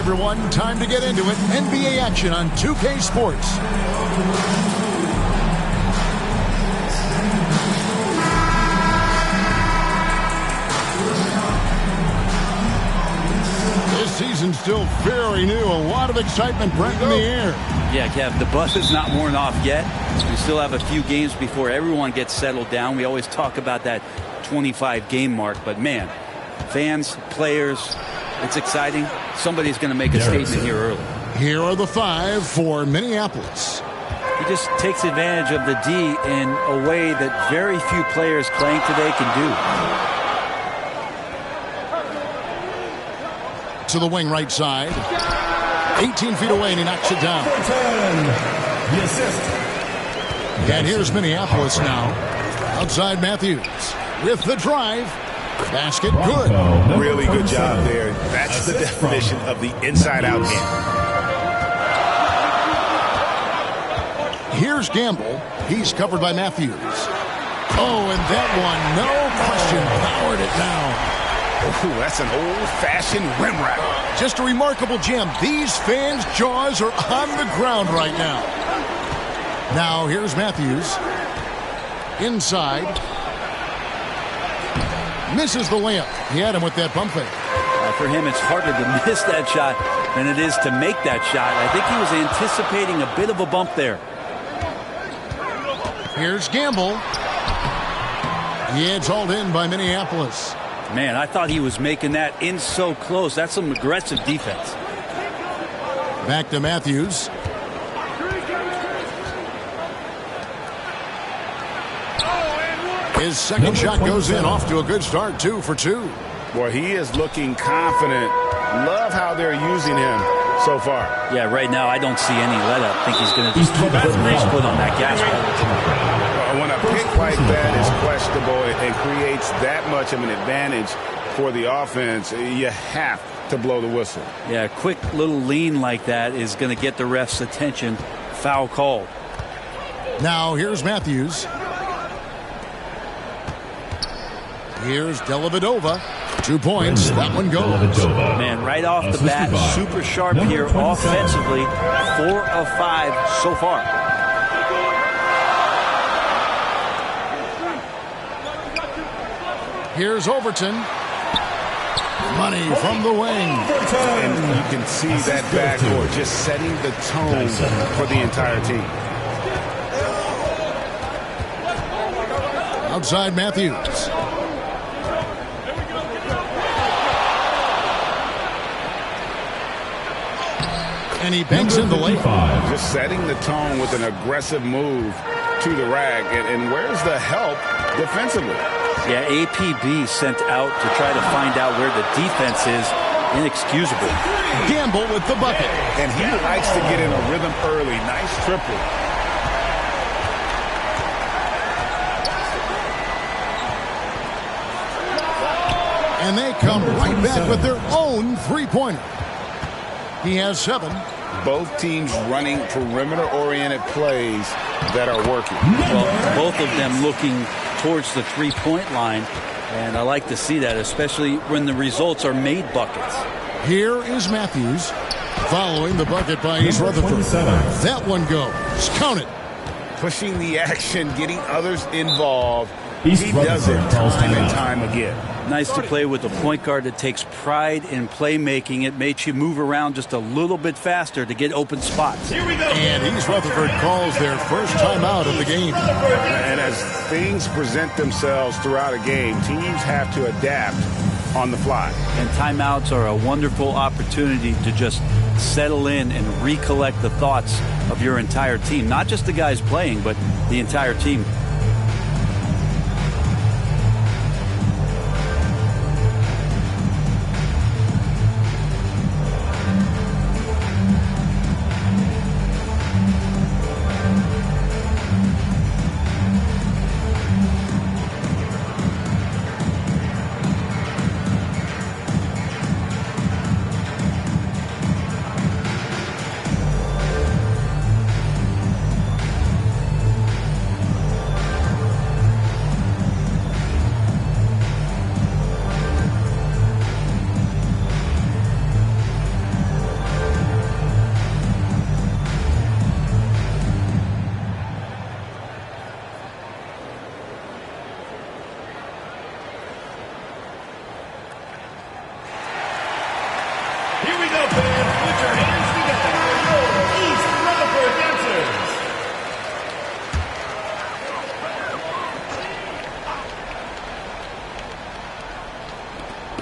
everyone. Time to get into it. NBA action on 2K Sports. This season's still very new. A lot of excitement right in the air. Yeah, Kev, the bus is not worn off yet. We still have a few games before everyone gets settled down. We always talk about that 25-game mark, but man, fans, players, it's exciting. Somebody's going to make a statement here early. Here are the 5 for Minneapolis. He just takes advantage of the D in a way that very few players playing today can do. To the wing right side. 18 feet away, and he knocks it down. The assist. And here's Minneapolis now. Outside Matthews with the drive. Basket good. Really good job there. That's the definition of the inside-out game. Here's Gamble. He's covered by Matthews. Oh, and that one, no question, powered it down. Ooh, that's an old-fashioned rim wrap. Just a remarkable gem. These fans' jaws are on the ground right now. Now, here's Matthews. Inside. Misses the layup. He had him with that pump fake. For him, it's harder to miss that shot than it is to make that shot. I think he was anticipating a bit of a bump there. Here's Gamble. Yeah, it's hauled in by Minneapolis. Man, I thought he was making that in so close. That's some aggressive defense. Back to Matthews. His second shot goes in, off to a good start, 2 for 2. Boy, he is looking confident. Love how they're using him so far. Yeah, right now I don't see any let up. I think he's going to just keep his foot on that gas pedal. When a pick like that is questionable and creates that much of an advantage for the offense, you have to blow the whistle. Yeah, a quick little lean like that is going to get the ref's attention. Foul called. Now here's Matthews. Here's Dellavedova. 2 points. That one goes. Man, right off the bat, super sharp here offensively. 4 of 5 so far. Here's Overton. Money from the wing. And you can see that backcourt just setting the tone for the entire team. Outside Matthews. And he banks in the lane. Just setting the tone with an aggressive move to the rack. And where's the help defensively? Yeah, APB sent out to try to find out where the defense is. Inexcusable. Gamble with the bucket. And he likes to get in a rhythm early. Nice triple. And they come right back with their own three-pointer. He has 7. Both teams running perimeter-oriented plays that are working. Well, both of them looking towards the three-point line, and I like to see that, especially when the results are made buckets. Here is Matthews following the bucket by East Rutherford. That one goes. Count it. Pushing the action, getting others involved. He does it time and time again. Nice to play with a point guard that takes pride in playmaking. It makes you move around just a little bit faster to get open spots. Here we go. And East Rutherford calls their first timeout of the game. And as things present themselves throughout a game, teams have to adapt on the fly. And timeouts are a wonderful opportunity to just settle in and recollect the thoughts of your entire team. Not just the guys playing, but the entire team.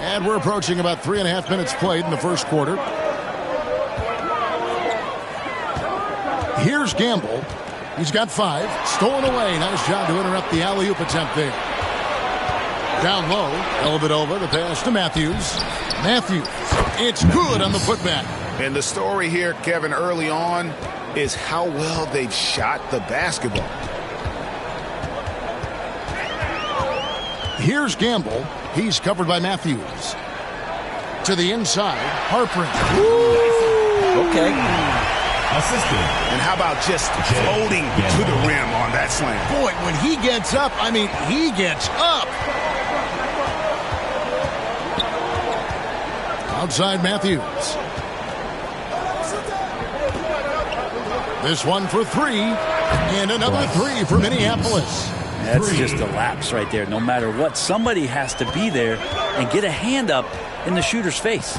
And we're approaching about 3.5 minutes played in the first quarter. Here's Gamble. He's got 5. Stolen away. Nice job to interrupt the alley-oop attempt there. Down low. Dellavedova, the pass to Matthews. Matthews. It's good on the putback. And the story here, Kevin, early on is how well they've shot the basketball. Here's Gamble. He's covered by Matthews. To the inside. Harper. Okay. Assisted. And how about just floating to the rim on that slam? Boy, when he gets up, I mean, he gets up. Outside Matthews. This one for 3. And another 3 for Minneapolis. That's just a lapse right there. No matter what, somebody has to be there and get a hand up in the shooter's face.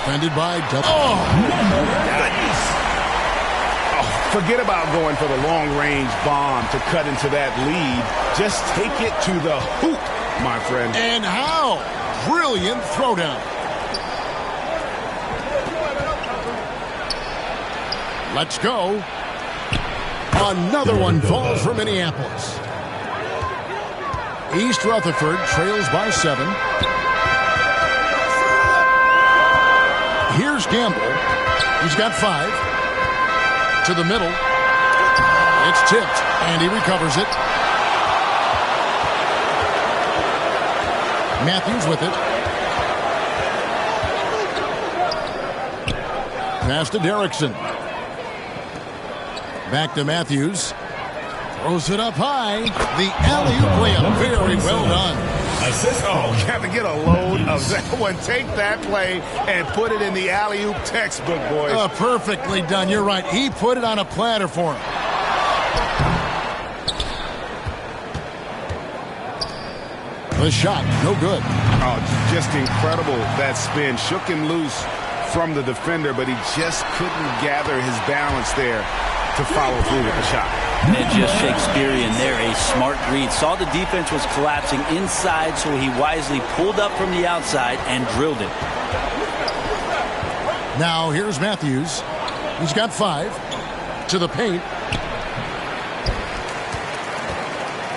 Defended by Forget about going for the long-range bomb to cut into that lead. Just take it to the hoop, my friend. And how? Brilliant throwdown. Let's go. Another one falls for Minneapolis. East Rutherford trails by 7. Here's Gamble. He's got 5. To the middle. It's tipped, and he recovers it. Matthews with it. Pass to Derrickson. Back to Matthews. Throws it up high. The alley-oop layup. Very well done. Assist. Oh, got to get a load of that one. Take that play and put it in the alley-oop textbook, boys. Perfectly done. You're right. He put it on a platter for him. The shot, no good. Oh, just incredible. That spin shook him loose from the defender, but he just couldn't gather his balance there to follow through with the shot. And just Shakespearean there, a smart read. Saw the defense was collapsing inside, so he wisely pulled up from the outside and drilled it. Now here's Matthews. He's got 5. To the paint.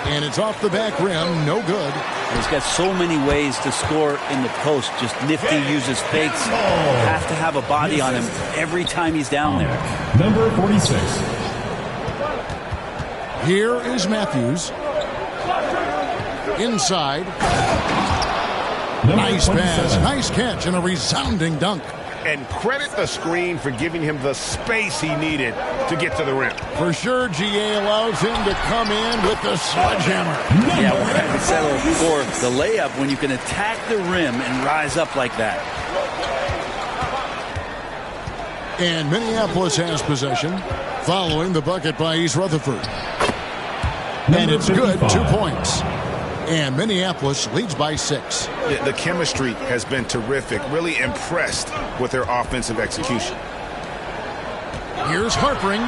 And it's off the back rim, no good. He's got so many ways to score in the post. Just nifty, uses fakes. Have to have a body on him every time he's down there. Number 46. Here is Matthews. Inside. Nice pass, nice catch, and a resounding dunk. And credit the screen for giving him the space he needed to get to the rim. For sure, GA allows him to come in with the sledgehammer. Yeah, we're going to settle for the layup when you can attack the rim and rise up like that. And Minneapolis has possession following the bucket by East Rutherford. And it's good, 2 points. And Minneapolis leads by 6. The chemistry has been terrific. Really impressed with their offensive execution. Here's Harpering.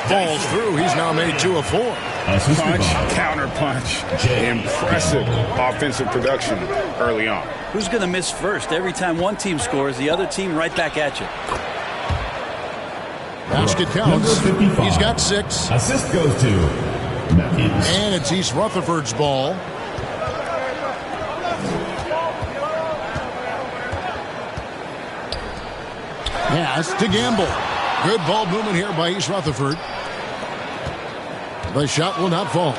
Falls through. He's now made 2 of 4. Punch, counter punch. Impressive offensive production early on. Who's going to miss first? Every time one team scores, the other team right back at you. Basket counts. He's got 6. Assist goes to Matthews. And it's East Rutherford's ball. Pass to Gamble. Good ball movement here by East Rutherford. The shot will not fall.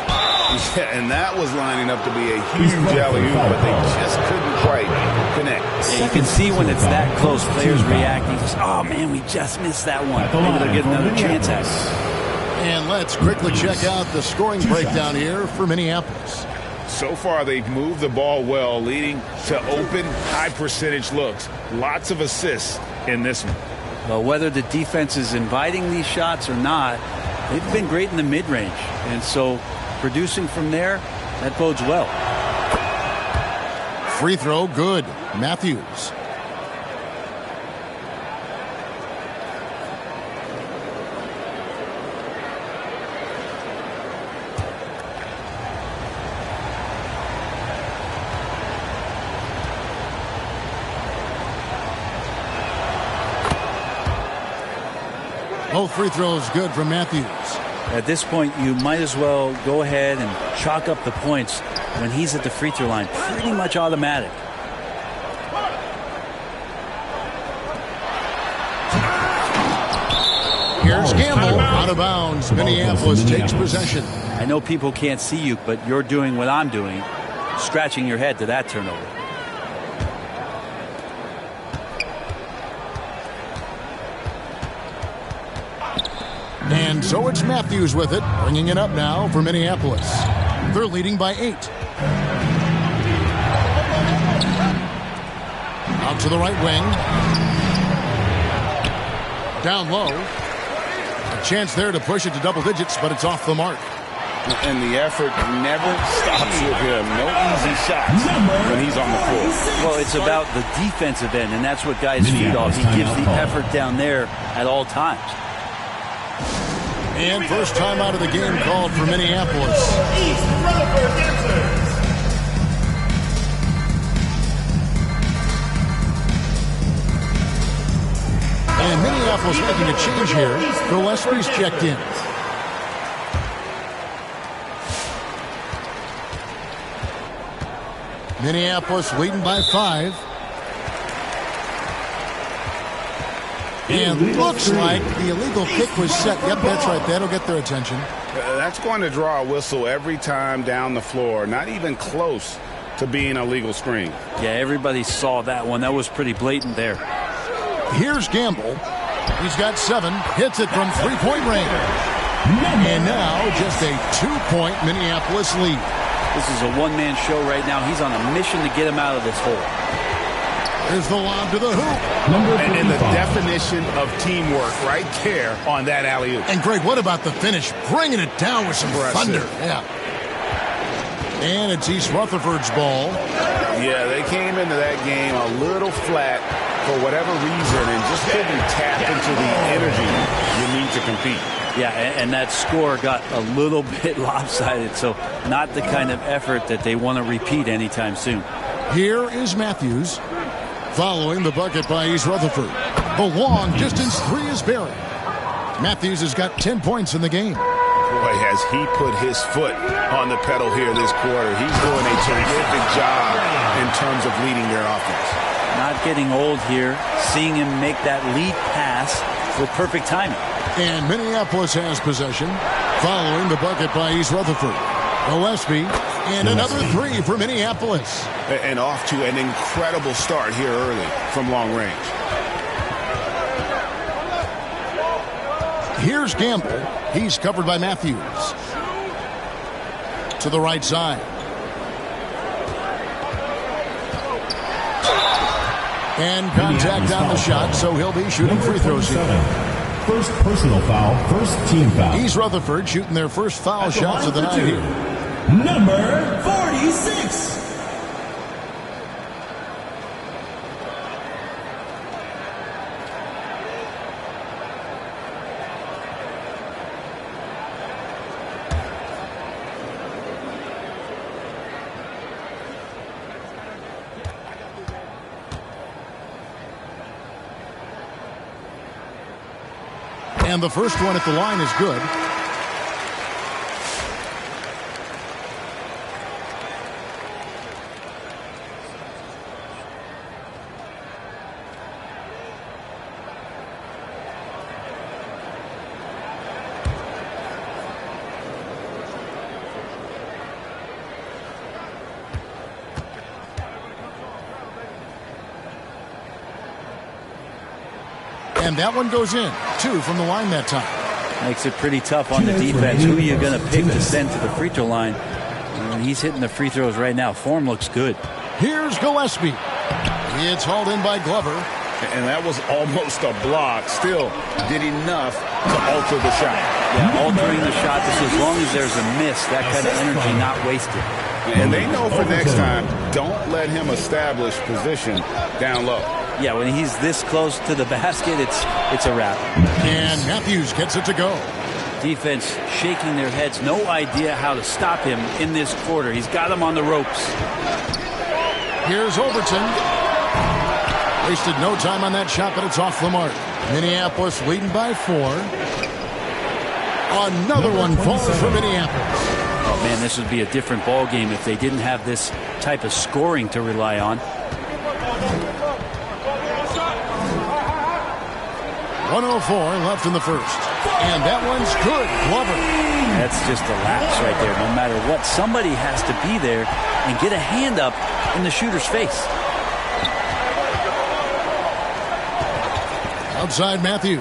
Yeah, and that was lining up to be a huge alley-oop, but they just couldn't quite connect. Yeah, you can see when it's that close, players reacting. Oh, man, we just missed that one. Maybe they'll get another chance at it. And let's quickly check out the scoring breakdown here for Minneapolis. So far, they've moved the ball well, leading to open, high-percentage looks. Lots of assists in this one. Well, whether the defense is inviting these shots or not, they've been great in the mid-range. And so producing from there, that bodes well. Free throw, good. Matthews. Both free throws good from Matthews. At this point, you might as well go ahead and chalk up the points when he's at the free throw line. Pretty much automatic. Here's Gamble out of bounds. Minneapolis takes possession. I know people can't see you, but you're doing what I'm doing, scratching your head to that turnover. And so it's Matthews with it, bringing it up now for Minneapolis. They're leading by 8. Out to the right wing. Down low. A chance there to push it to double digits, but it's off the mark. And the effort never stops with him. No easy shots when he's on the floor. Well, it's about the defensive end, and that's what guys feed off. He gives the effort down there at all times. And first time out of the game called for Minneapolis. East Rutherford Dancers. And Minneapolis making a change here. Gillespie's checked in. Minneapolis leading by 5. And looks like the illegal kick was set. Yep, that's right. That'll get their attention. That's going to draw a whistle every time down the floor. Not even close to being a legal screen. Yeah, everybody saw that one. That was pretty blatant there. Here's Gamble. He's got 7. Hits it from three-point range. And now just a 2-point Minneapolis lead. This is a one-man show right now. He's on a mission to get him out of this hole. There's the lob to the hoop. And the definition of teamwork right there on that alley-oop. And, Greg, what about the finish? Bringing it down with some thunder. Yeah. And it's East Rutherford's ball. Yeah, they came into that game a little flat for whatever reason and just couldn't tap into the energy you need to compete. Yeah, and that score got a little bit lopsided, so not the kind of effort that they want to repeat anytime soon. Here is Matthews following the bucket by East Rutherford. The long distance 3 is buried. Matthews has got 10 points in the game. Boy, has he put his foot on the pedal here this quarter. He's doing a terrific job in terms of leading their offense. Not getting old here, seeing him make that lead pass with perfect timing. And Minneapolis has possession following the bucket by East Rutherford. Gillespie, and another 3 for Minneapolis. And off to an incredible start here early from long range. Here's Gamble. He's covered by Matthews. To the right side. And contact on the shot, so he'll be shooting free throws here. First personal foul, first team foul. East Rutherford shooting their first foul shots of the night here. Number 46. And the first one at the line is good. And that one goes in. 2 from the line that time. Makes it pretty tough on the defense. Who are you going to pick to send to the free throw line? He's hitting the free throws right now. Form looks good. Here's Gillespie. It's hauled in by Glover. And that was almost a block. Still did enough to alter the shot. Yeah, altering the shot. Just as long as there's a miss, that kind of energy not wasted. And they know for next time, don't let him establish position down low. Yeah, when he's this close to the basket, it's a wrap. And Matthews gets it to go. Defense shaking their heads. No idea how to stop him in this quarter. He's got him on the ropes. Here's Overton. Wasted no time on that shot, but it's off the mark. Minneapolis leading by 4. Another one falls for Minneapolis. Oh, man, this would be a different ball game if they didn't have this type of scoring to rely on. 1:04 left in the first. And that one's good. Glover. That's just a lapse right there. No matter what, somebody has to be there and get a hand up in the shooter's face. Outside Matthews.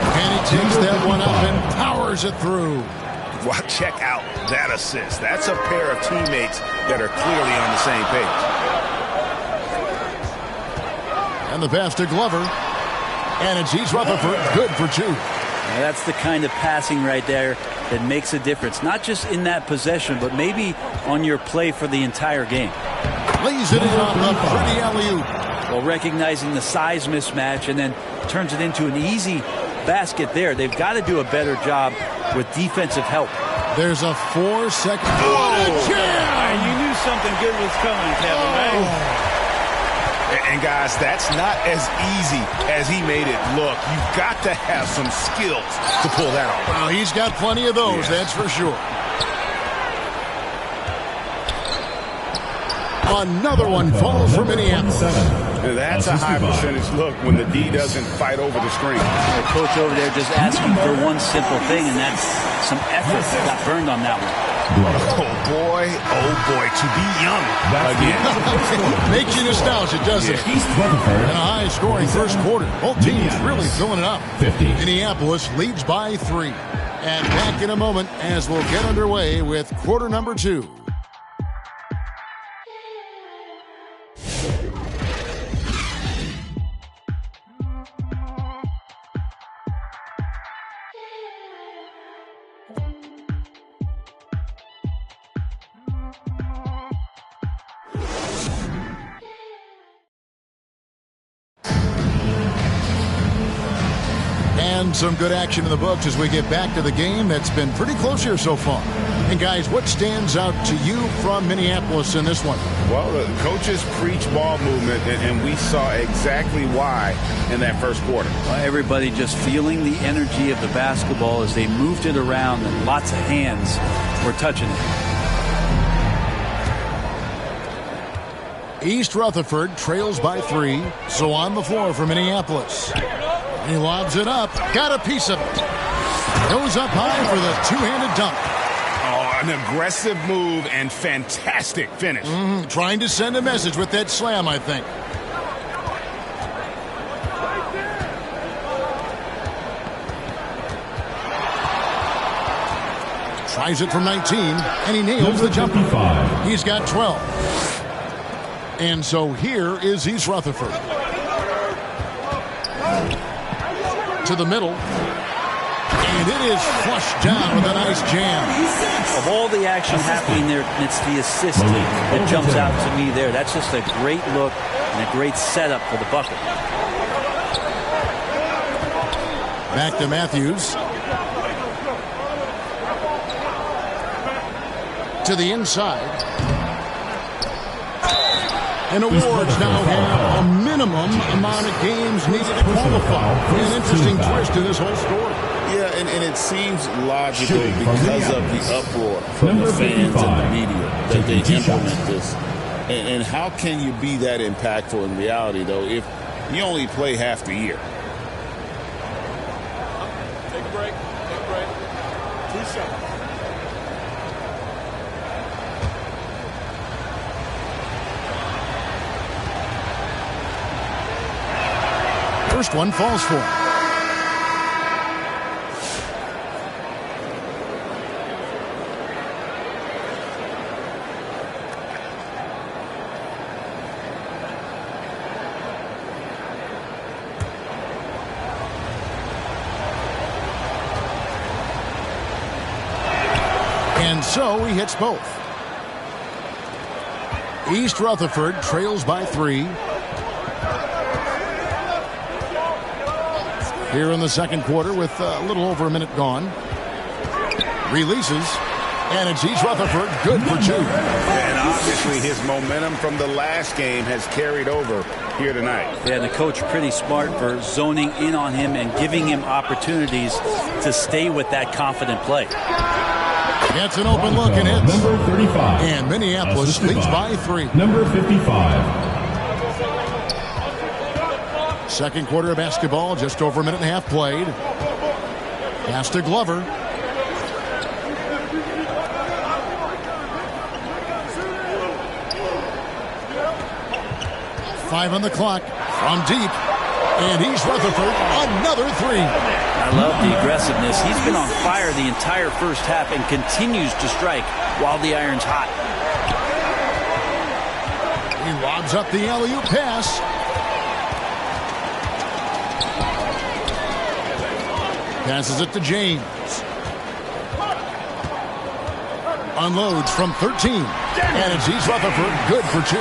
And he takes that one up and powers it through. Well, check out that assist. That's a pair of teammates that are clearly on the same page. And the pass to Glover. And it's East Rutherford. Good for 2. Now that's the kind of passing right there that makes a difference. Not just in that possession, but maybe on your play for the entire game. Lays it in on the pretty alley-oop. Well, recognizing the size mismatch and then turns it into an easy basket there. They've got to do a better job with defensive help. There's a 4-second. Oh, jam! You knew something good was coming, Kevin, right? And guys, that's not as easy as he made it look. You've got to have some skills to pull that off. Well, he's got plenty of those, that's for sure. Another one falls for Minneapolis. That's a high percentage look when the D doesn't fight over the screen. The coach over there just asking for one simple thing, and that's some effort that got burned on that one. Oh boy, to be young again. Makes you nostalgic, doesn't it? And a high-scoring first quarter. Both teams really filling it up. 50. Minneapolis leads by 3. And back in a moment as we'll get underway with quarter number 2. And some good action in the books as we get back to the game that's been pretty close here so far. And guys, what stands out to you from Minneapolis in this one? Well, the coaches preach ball movement, and we saw exactly why in that first quarter. Everybody just feeling the energy of the basketball as they moved it around, and lots of hands were touching it. East Rutherford trails by 3, so on the floor for Minneapolis. He lobs it up, got a piece of it. Goes up high for the two-handed dunk. Oh, an aggressive move and fantastic finish. Trying to send a message with that slam, I think. Tries it from 19, and he nails the jumper. He's got 12. And so here is East Rutherford. To the middle. And it is flushed down with a nice jam. Of all the action happening there, it's the assist that jumps out to me there. That's just a great look and a great setup for the bucket. Back to Matthews. To the inside. And awards now have a minimum amount of games needed to qualify. An interesting twist in this whole story. Yeah, and it seems logical because of the uproar from the fans and the media that they implement this. And how can you be that impactful in reality, though, if you only play half the year? Take a break. 2 seconds. First one falls for him. And so he hits both. East Rutherford trails by 3. Here in the second quarter with a little over a minute gone. Releases. And it's East Rutherford, good for 2. And obviously his momentum from the last game has carried over here tonight. Yeah, and the coach pretty smart for zoning in on him and giving him opportunities to stay with that confident play. Gets an open look and hits. Number 35. And Minneapolis leads by 3. Number 55. Second quarter of basketball, just over a minute and a half played. Pass to Glover. Five on the clock from deep. And East Rutherford, another 3. I love the aggressiveness. He's been on fire the entire first half and continues to strike while the iron's hot. He lobs up the alley-oop pass. Passes it to James. Unloads from 13. And it's East Rutherford, good for 2.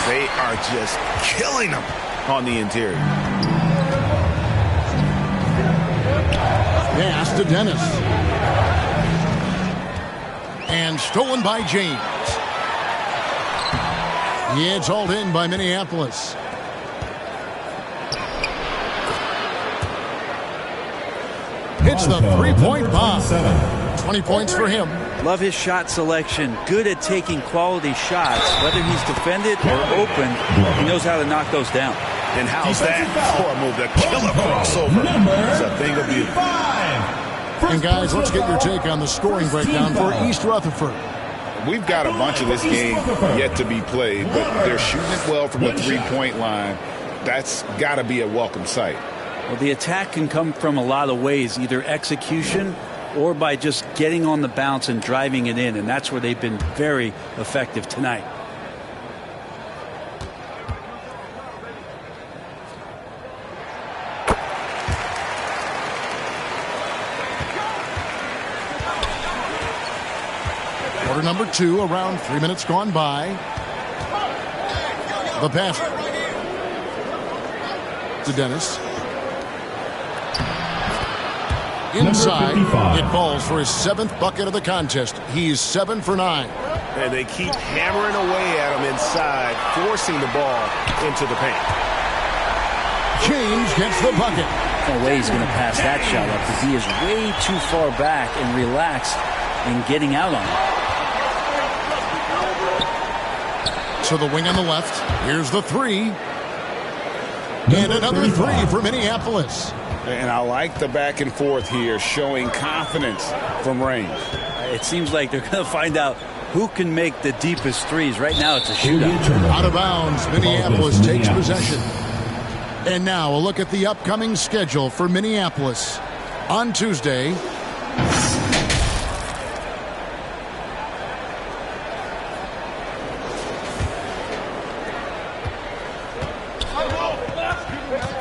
They are just killing them on the interior. Pass to Dennis. And stolen by James. It's hauled in by Minneapolis. Hits the three-point bomb. 20 points for him. Love his shot selection. Good at taking quality shots. Whether he's defended or open, he knows how to knock those down. And how's that for a move? The killer crossover. It's a thing of beauty. And guys, let's get your take on the scoring breakdown for East Rutherford. We've got a bunch of this game yet to be played, but they're shooting it well from the three-point line. That's got to be a welcome sight. Well, the attack can come from a lot of ways, either execution or by just getting on the bounce and driving it in, and that's where they've been very effective tonight. Quarter number 2, around 3 minutes gone by. The pass to Dennis. Inside, it falls for his 7th bucket of the contest. He's 7 for 9. And they keep hammering away at him inside, forcing the ball into the paint. James gets the bucket. No way he's going to pass that shot up because he is way too far back and relaxed in getting out on it. To the wing on the left. Here's the 3. And another 3 for Minneapolis. And I like the back and forth here, showing confidence from range. It seems like they're going to find out who can make the deepest threes. Right now it's a shootout. Out of bounds, Minneapolis takes possession. And now a look at the upcoming schedule for Minneapolis. On Tuesday,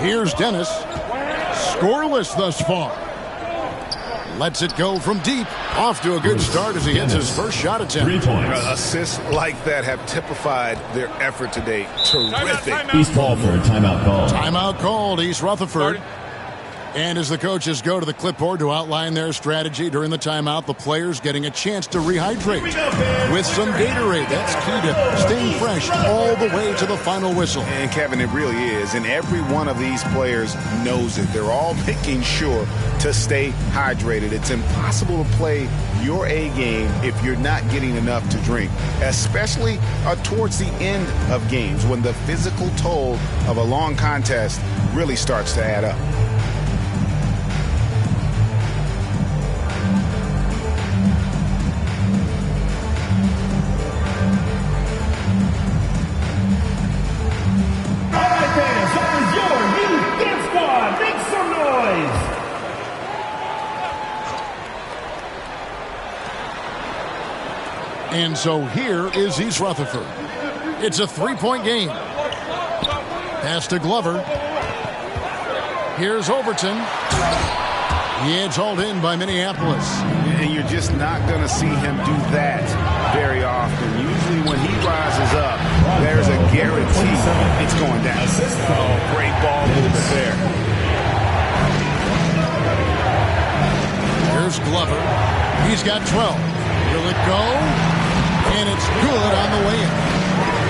here's Dennis. Scoreless thus far. Lets it go from deep. Off to a good start as he hits his first shot attempt. 3 points. Assists like that have typified their effort today. Terrific. East ball for a timeout call. Timeout called, East Rutherford. And as the coaches go to the clipboard to outline their strategy during the timeout, the players getting a chance to rehydrate with some Gatorade. That's key to staying fresh all the way to the final whistle. And Kevin, it really is. And every one of these players knows it. They're all making sure to stay hydrated. It's impossible to play your A game if you're not getting enough to drink, especially towards the end of games when the physical toll of a long contest really starts to add up. And so here is East Rutherford. It's a 3-point game. Pass to Glover. Here's Overton. It's hauled in by Minneapolis. And you're just not going to see him do that very often. Usually when he rises up, there's a guarantee it's going down. Oh, great ball movement there. Here's Glover. He's got 12. Will it go? And it's good on the way in.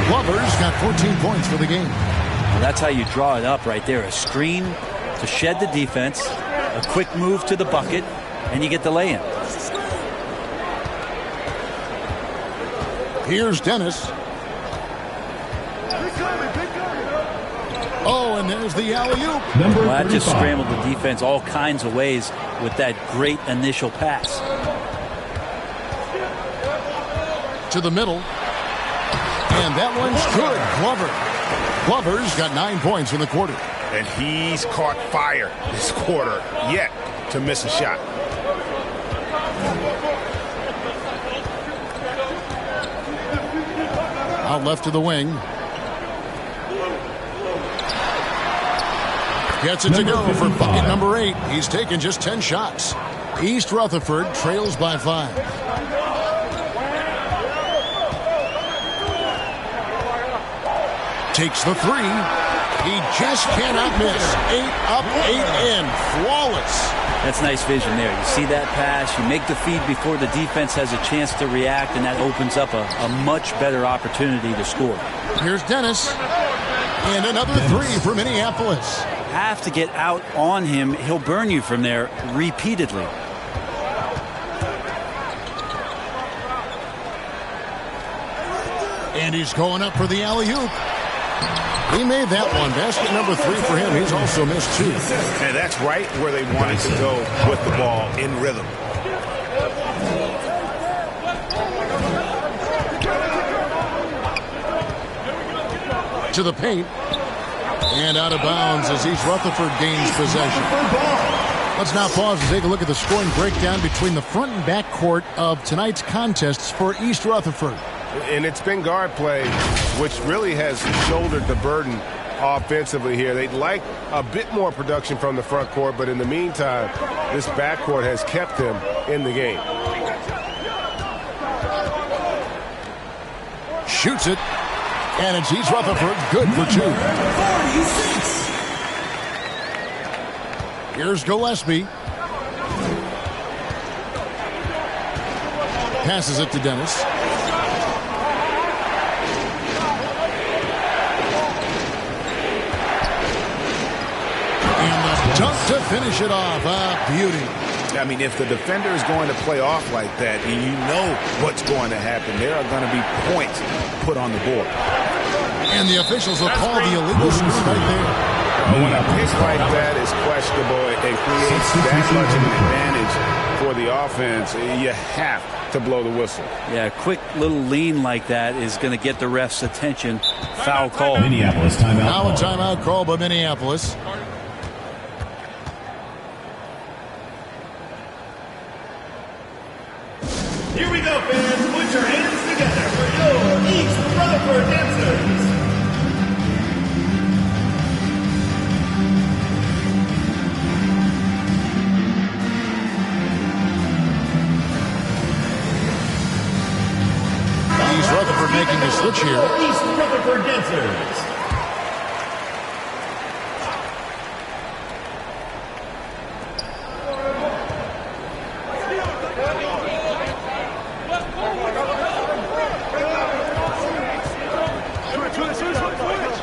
Glover's got 14 points for the game. Well, that's how you draw it up right there. A screen to shed the defense, a quick move to the bucket, and you get the lay-in. Here's Dennis. Oh, and there's the alley-oop. Well, that just scrambled the defense all kinds of ways with that great initial pass. To the middle. And that one's good. Glover. Glover's got 9 points in the quarter. And he's caught fire this quarter, yet to miss a shot. Out left to the wing. Gets it to go for bucket number 8. He's taken just 10 shots. East Rutherford trails by 5. Takes the 3. He just cannot miss. 8 up, 8 in. Flawless. That's nice vision there. You see that pass, you make the feed before the defense has a chance to react, and that opens up a much better opportunity to score. Here's Dennis. And another 3 for Minneapolis. Have to get out on him. He'll burn you from there repeatedly. And he's going up for the alley-oop. He made that one. Basket number 3 for him. He's also missed 2. And that's right where they wanted to go with the ball, in rhythm. To the paint. And out of bounds as East Rutherford gains possession. Let's now pause and take a look at the scoring breakdown between the front and back court of tonight's contests for East Rutherford. And it's been guard play, which really has shouldered the burden offensively here. They'd like a bit more production from the front court, but in the meantime, this backcourt has kept them in the game. Shoots it. And it's East Rutherford, good for 2. Here's Gillespie. Passes it to Dennis. And the dunk to finish it off. Beauty. I mean, if the defender is going to play off like that, and you know what's going to happen, there are going to be points put on the board. And the officials will call the illegal screen right there. When a pick like that is questionable, it creates that much of an advantage for the offense. You have to blow the whistle. Yeah, a quick little lean like that is going to get the ref's attention. Foul call. Minneapolis timeout. Now a timeout call by Minneapolis. Here we go, fans. Put your hands together for your East Rutherford dancers. East Rutherford making the switch here. East Rutherford dancers.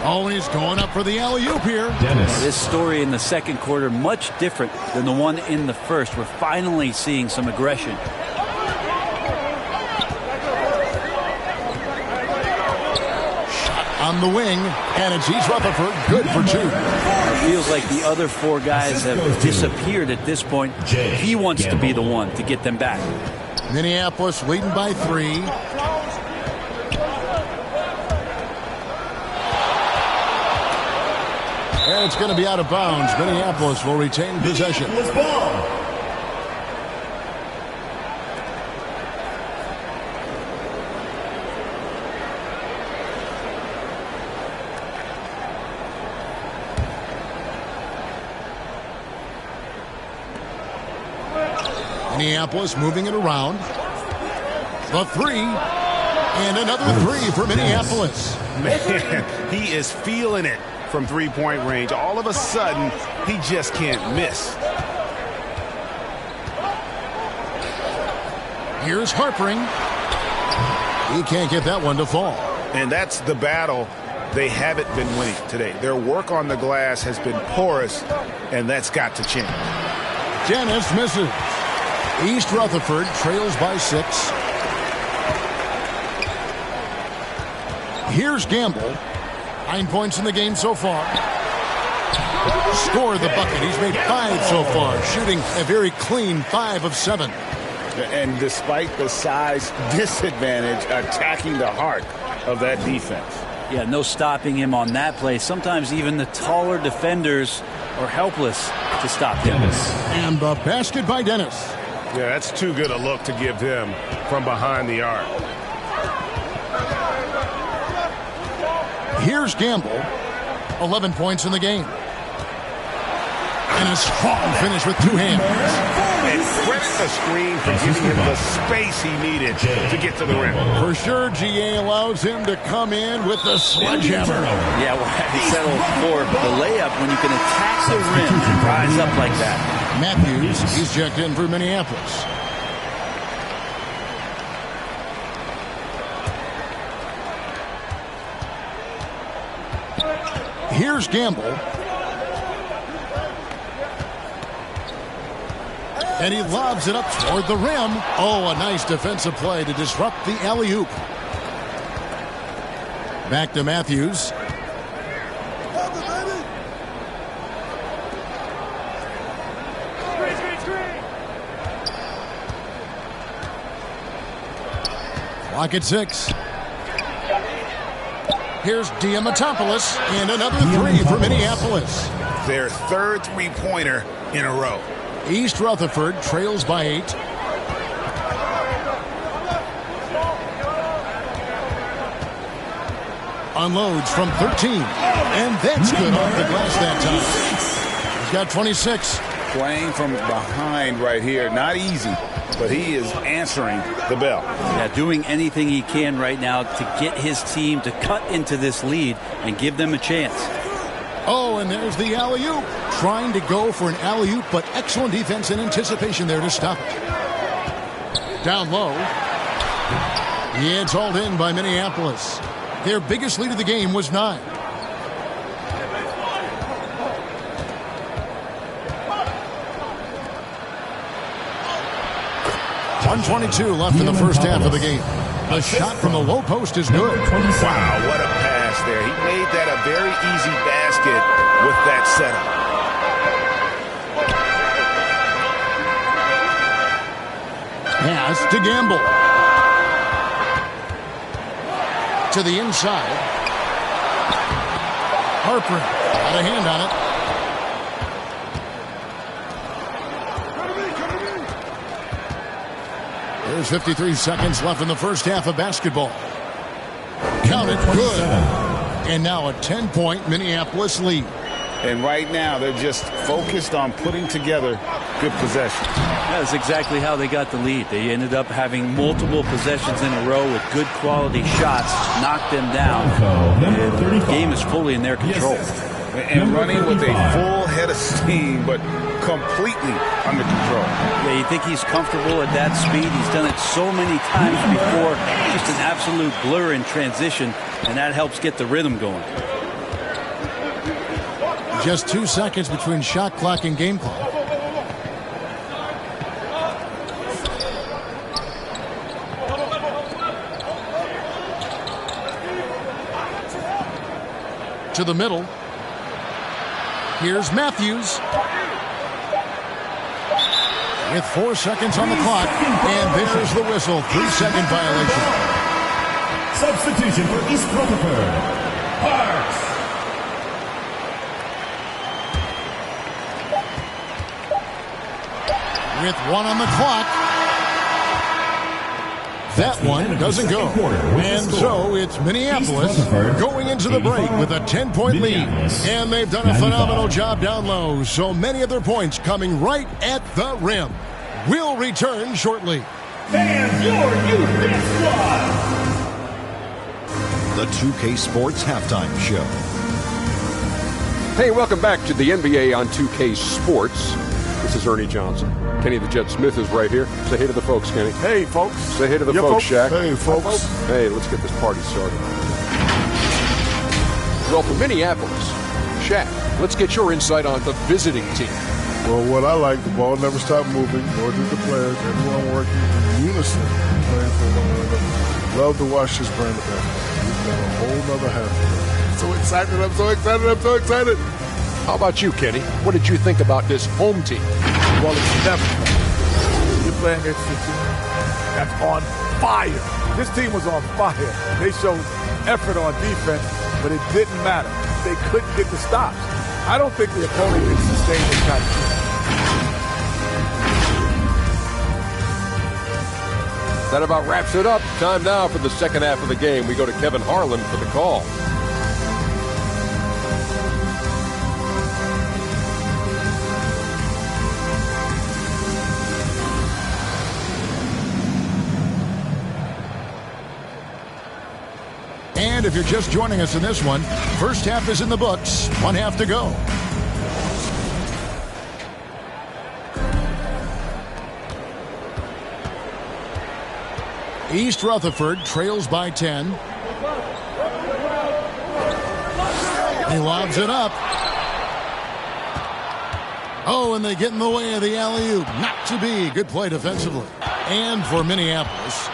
Always going up for the alley-oop here. Dennis. This story in the second quarter much different than the one in the first. We're finally seeing some aggression. On the wing, and it's East Rutherford, good for 2. It feels like the other 4 guys have disappeared at this point. He wants to be the one to get them back. Minneapolis leading by 3. And it's going to be out of bounds. Minneapolis will retain possession. Minneapolis moving it around. The 3. And another 3 for Minneapolis. Man, he is feeling it from three-point range. All of a sudden, he just can't miss. Here's Harpering. He can't get that one to fall. And that's the battle they haven't been winning today. Their work on the glass has been porous, and that's got to change. Dennis misses. East Rutherford trails by 6. Here's Gamble. 9 points in the game so far. Scored the bucket. He's made 5 so far, shooting a very clean 5 of 7. And despite the size disadvantage, attacking the heart of that defense. Yeah, no stopping him on that play. Sometimes even the taller defenders are helpless to stop him. And the basket by Dennis. Yeah, that's too good a look to give him from behind the arc. Here's Gamble. 11 points in the game. And a strong finish with 2 hands. And credit the screen for giving him the space he needed to get to the rim. For sure, GA allows him to come in with the sledgehammer. Yeah, well, he settled for the layup when you can attack the rim and rise up like that. Matthews, he's checked in for Minneapolis. Here's Gamble. And he lobs it up toward the rim. Oh, a nice defensive play to disrupt the alley-oop. Back to Matthews. Clock at 6. Here's Diamatopoulos, and another 3 for Minneapolis. Their third three-pointer in a row. East Rutherford trails by 8. Unloads from 13. And that's good off the glass that time. He's got 26. Playing from behind right here. Not easy, but he is answering the bell. Yeah, doing anything he can right now to get his team to cut into this lead and give them a chance. Oh, and there's the alley-oop. Trying to go for an alley-oop, but excellent defense and anticipation there to stop it. Down low. Yeah, it's hauled in by Minneapolis. Their biggest lead of the game was 9. .122 left in the first half of the game. The shot from the low post is good. Wow, what a pass there. He made that a very easy basket with that setup. Pass to Gamble. To the inside. Harper got a hand on it. There's 53 seconds left in the first half of basketball. Count it, good. And now a 10-point Minneapolis lead. And right now, they're just focused on putting together good possessions. That's exactly how they got the lead. They ended up having multiple possessions in a row with good quality shots, knocked them down. And the game is fully in their control. And running with a full head of steam, but completely under control. Yeah, you think he's comfortable at that speed. He's done it so many times before. Just an absolute blur in transition, and that helps get the rhythm going. Just 2 seconds between shot clock and game clock. To the middle. Here's Matthews. With 4 seconds on the clock. And there's the whistle. 3-second violation. Substitution for East Rutherford. Parks. With 1 on the clock. That one doesn't go. And so it's Minneapolis going into the break with a 10-point lead. And they've done a phenomenal job down low. So many of their points coming right at the rim. We'll return shortly. Fans, your youth dance squad. The 2K Sports Halftime Show. Hey, welcome back to the NBA on 2K Sports. This is Ernie Johnson. Kenny the Jet Smith is right here. Say hey to the folks, Kenny. Hey, folks. Say hey to the folks, Shaq. Hey, folks. Hey, let's get this party started. Well, for Minneapolis, Shaq, let's get your insight on the visiting team. Well, what I like, the ball never stopped moving, nor did the players. Everyone working in unison, playing for one another. Love to watch this brand of basketball. We've got a whole nother half. I'm so excited. I'm so excited. I'm so excited. How about you, Kenny? What did you think about this home team? Well, it's never. You're playing against a team that's on fire. This team was on fire. They showed effort on defense, but it didn't matter. They couldn't get the stops. I don't think the opponent can sustain this kind of play. That about wraps it up. Time now for the second half of the game. We go to Kevin Harlan for the call. And if you're just joining us in this one, first half is in the books. One half to go. East Rutherford trails by 10. He lobs it up. Oh, and they get in the way of the alley-oop. Not to be. Good play defensively. And for Minneapolis,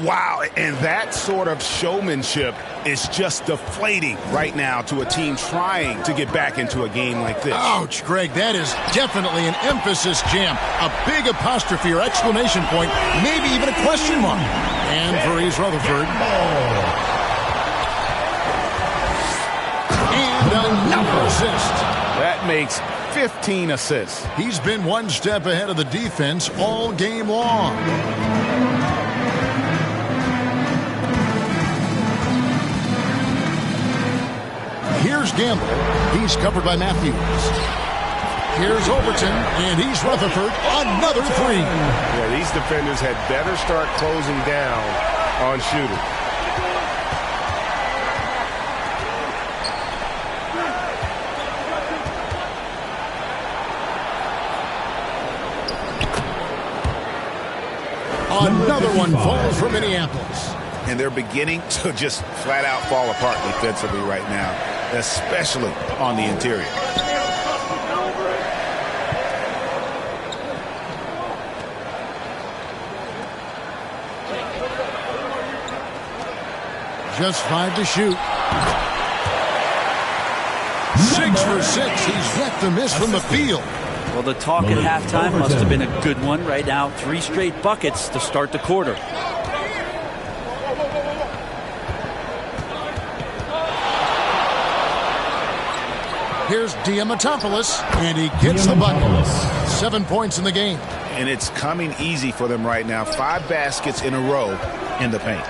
wow, and that sort of showmanship is just deflating right now to a team trying to get back into a game like this. Ouch, Greg, that is definitely an emphasis jam. A big apostrophe or exclamation point, maybe even a question mark. And for East Rutherford. And another assist. That makes 15 assists. He's been one step ahead of the defense all game long. Here's Gamble. He's covered by Matthews. Here's Overton, and he's Rutherford. Another three. Yeah, these defenders had better start closing down on shooting. Another one falls for Minneapolis. And they're beginning to just flat out fall apart defensively right now, especially on the interior. Just 5 to shoot. 6 for 6. He's yet to miss from the field. Well, the talk at halftime must have been a good one. Right now, 3 straight buckets to start the quarter. Here's Diamatopoulos, and he gets the bucket. 7 points in the game. And it's coming easy for them right now. 5 baskets in a row in the paint.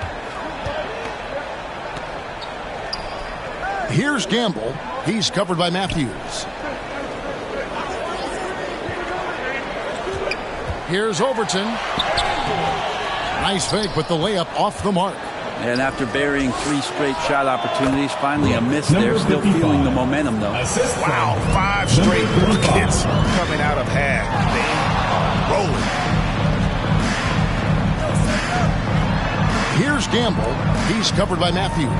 Here's Gamble. He's covered by Matthews. Here's Overton. Nice fake with the layup off the mark. And after burying 3 straight shot opportunities, finally a miss there. Still feeling the momentum, though. Wow, 5 straight buckets coming out of half. They are rolling. Here's Gamble. He's covered by Matthews.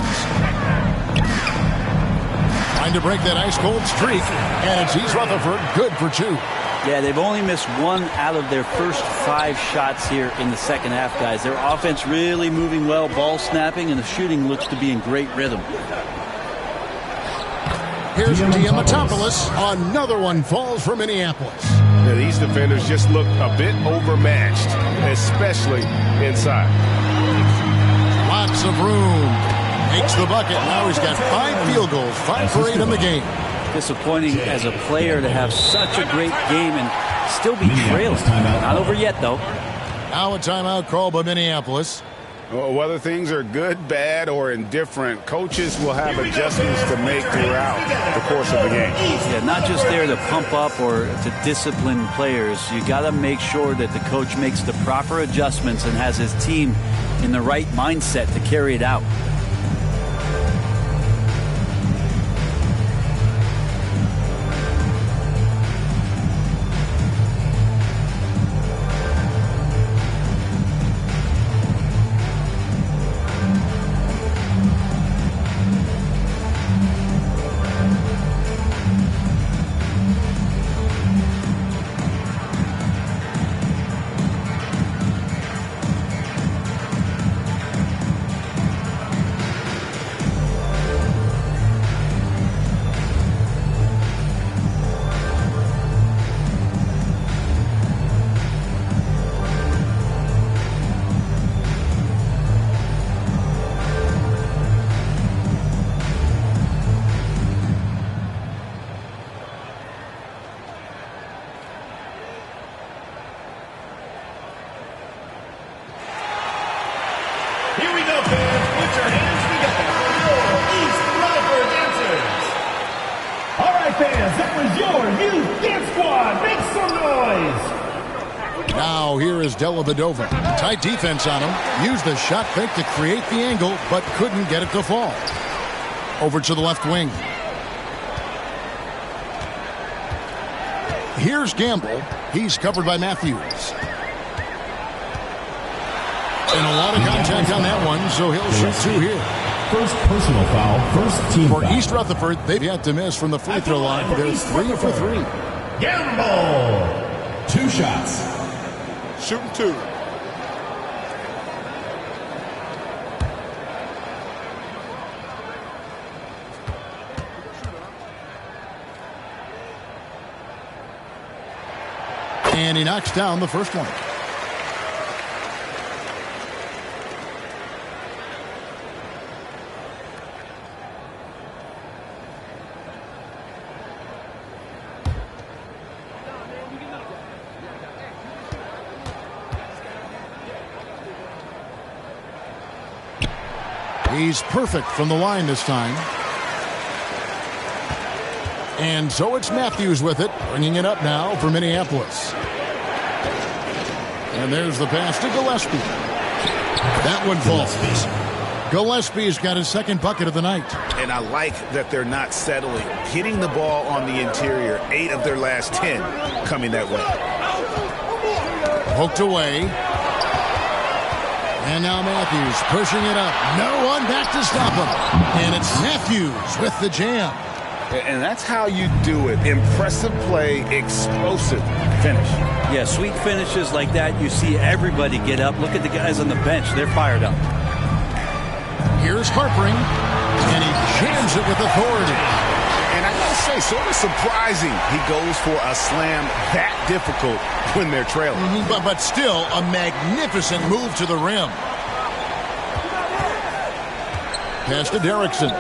Trying to break that ice-cold streak. And it's East Rutherford, good for 2. Yeah, they've only missed 1 out of their first 5 shots here in the second half, guys. Their offense really moving well, ball snapping, and the shooting looks to be in great rhythm. Here's Diamatopoulos. Another one falls for Minneapolis. Yeah, these defenders just look a bit overmatched, especially inside. Lots of room. Makes the bucket. Now he's got 5 field goals, 5 for 8 in the game. Disappointing as a player to have such a great game and still be trailing. Not over yet, though. Now a timeout called by Minneapolis. Whether things are good, bad, or indifferent, coaches will have adjustments to make throughout the course of the game. Yeah, not just there to pump up or to discipline players. You got to make sure that the coach makes the proper adjustments and has his team in the right mindset to carry it out. Here we go, fans. Put your hands together for your East Rutherford dancers. All right, fans, that was your youth dance squad. Make some noise. Now here is Dellavedova. Tight defense on him. Used the shot fake to create the angle, but couldn't get it to fall. Over to the left wing. Here's Gamble. He's covered by Matthews. And a lot of contact on that one, so he'll shoot two here. First personal foul, first team For foul. East Rutherford, they've yet to miss from the free throw line. They're 3 for 3. Gamble. 2 shots. Shooting 2. And he knocks down the first one. He's perfect from the line this time. And so it's Matthews with it, bringing it up now for Minneapolis. And there's the pass to Gillespie. That one falls. Gillespie's got his second bucket of the night. And I like that they're not settling. Hitting the ball on the interior, 8 of their last 10 coming that way. Poked away. And now Matthews pushing it up. No one back to stop him. And it's Matthews with the jam. And that's how you do it. Impressive play, explosive finish. Yeah, sweet finishes like that, you see everybody get up. Look at the guys on the bench. They're fired up. Here's Harpering. And he jams it with authority. And I gotta say, sort of surprising he goes for a slam that difficult when they're trailing. But still a magnificent move to the rim. Pass to Derrickson.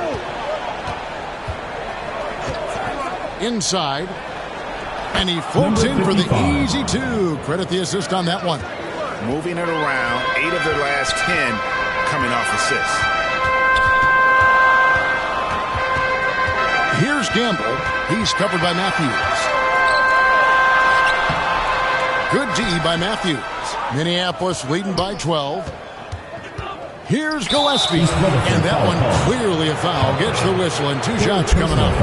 Inside. And he floats in for the easy 2. Credit the assist on that one. Moving it around, 8 of their last 10 coming off assists. Here's Gamble. He's covered by Matthews. Good D by Matthews. Minneapolis leading by 12. Here's Gillespie. And that one clearly a foul. Gets the whistle and 2 shots coming up.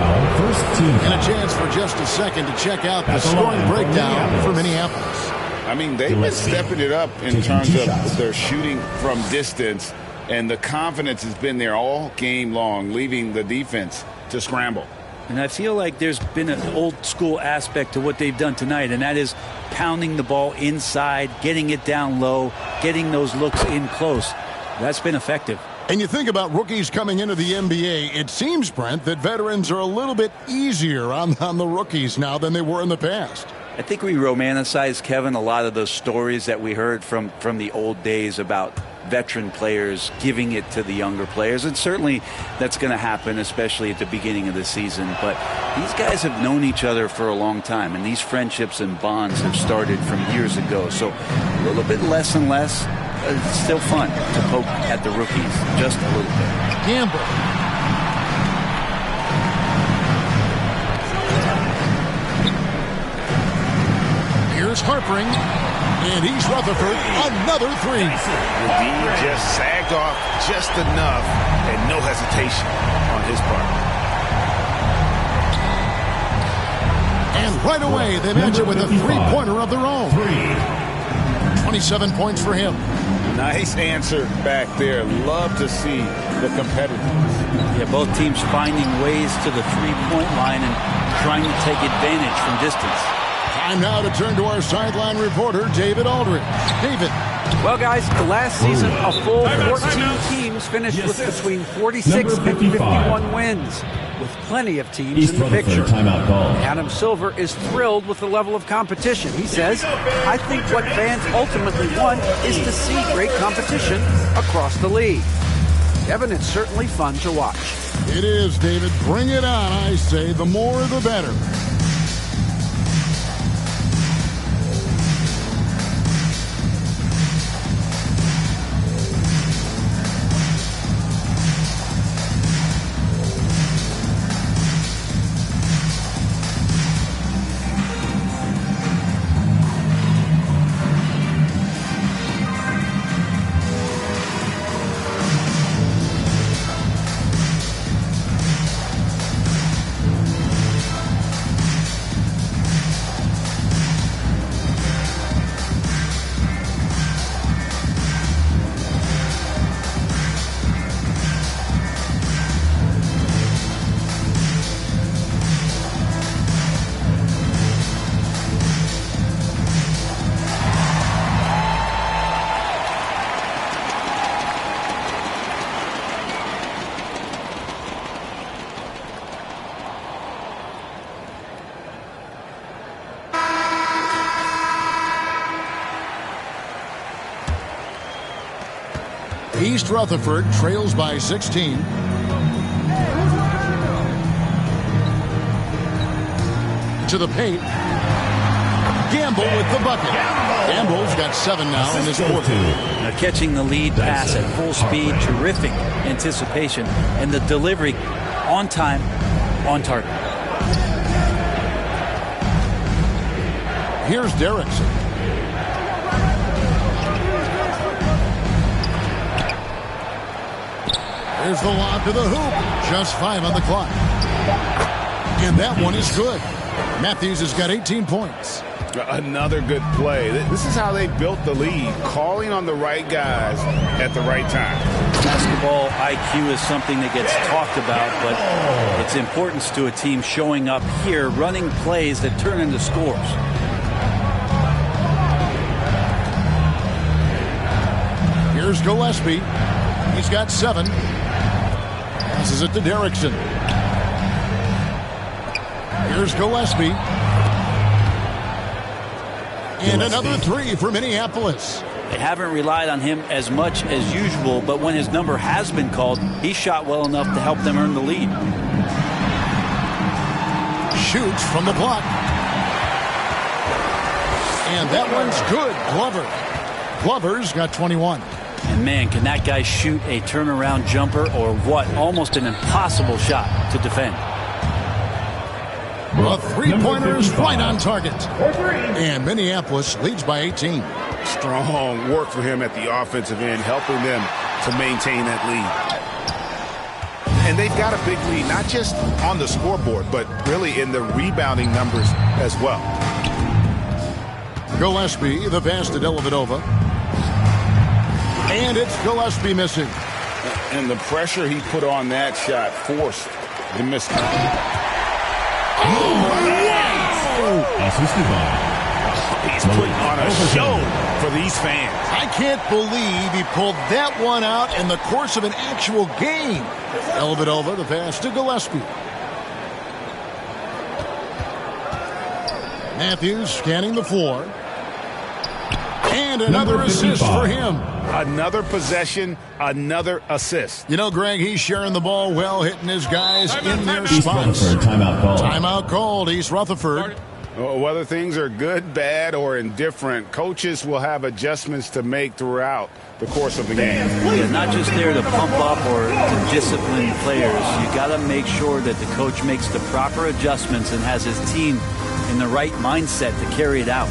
And a chance for just a second to check out the scoring breakdown for Minneapolis. I mean, they've been stepping it up in terms of their shooting from distance, and the confidence has been there all game long, leaving the defense to scramble. And I feel like there's been an old school aspect to what they've done tonight, and that is pounding the ball inside, getting it down low, getting those looks in close. That's been effective. And you think about rookies coming into the NBA, it seems, Brent, that veterans are a little bit easier on the rookies now than they were in the past. I think we romanticize, Kevin, a lot of those stories that we heard from the old days about veteran players giving it to the younger players. And certainly that's going to happen, especially at the beginning of the season. But these guys have known each other for a long time, and these friendships and bonds have started from years ago. So a little bit less and less. it's still fun to poke at the rookies just a little bit. Gamble. Here's Harpering. And he's Rutherford. Another three. Levine just sagged off just enough and no hesitation on his part. And right away, they match it with a three-pointer of their own. 27 points for him. Nice answer back there. Love to see the competitiveness. Yeah, both teams finding ways to the three-point line and trying to take advantage from distance. Time now to turn to our sideline reporter, David Aldridge. David. Well, guys, last season, a full 14 teams finished with between 46 and 51 wins, with plenty of teams in the picture. Adam Silver is thrilled with the level of competition. He says, I think what fans ultimately want is to see great competition across the league. Kevin, it's certainly fun to watch. It is, David. Bring it on, I say. The more, the better. East Rutherford trails by 16. To the paint. Gamble with the bucket. Gamble's got 7 now in this quarter. Now catching the lead pass at full speed, terrific anticipation, and the delivery on time, on target. Here's Derrickson. There's the lob to the hoop. Just 5 on the clock. And that one is good. Matthews has got 18 points. Another good play. This is how they built the lead, calling on the right guys at the right time. Basketball IQ is something that gets talked about, but its importance to a team showing up here, running plays that turn into scores. Here's Gillespie. He's got 7. Passes it to Derrickson. Here's Gillespie. And another 3 for Minneapolis. They haven't relied on him as much as usual, but when his number has been called, he shot well enough to help them earn the lead. Shoots from the block. And that one's good. Glover's got 21. And man, can that guy shoot a turnaround jumper or what? Almost an impossible shot to defend. The three-pointer is right on target. And Minneapolis leads by 18. Strong work for him at the offensive end, helping them to maintain that lead. And they've got a big lead, not just on the scoreboard, but really in the rebounding numbers as well. Gillespie, the pass to Dellavedova. And it's Gillespie missing. And the pressure he put on that shot forced the miss. He's putting on a show for these fans. I can't believe he pulled that one out in the course of an actual game. Dellavedova, the pass to Gillespie. Matthews scanning the floor. And another assist for him. Another possession, another assist. You know, Greg, he's sharing the ball well, hitting his guys in their spots. Timeout called. Timeout called, East Rutherford. Whether things are good, bad, or indifferent, coaches will have adjustments to make throughout the course of the game. Yeah, not just there to pump up or to discipline players. You got to make sure that the coach makes the proper adjustments and has his team in the right mindset to carry it out.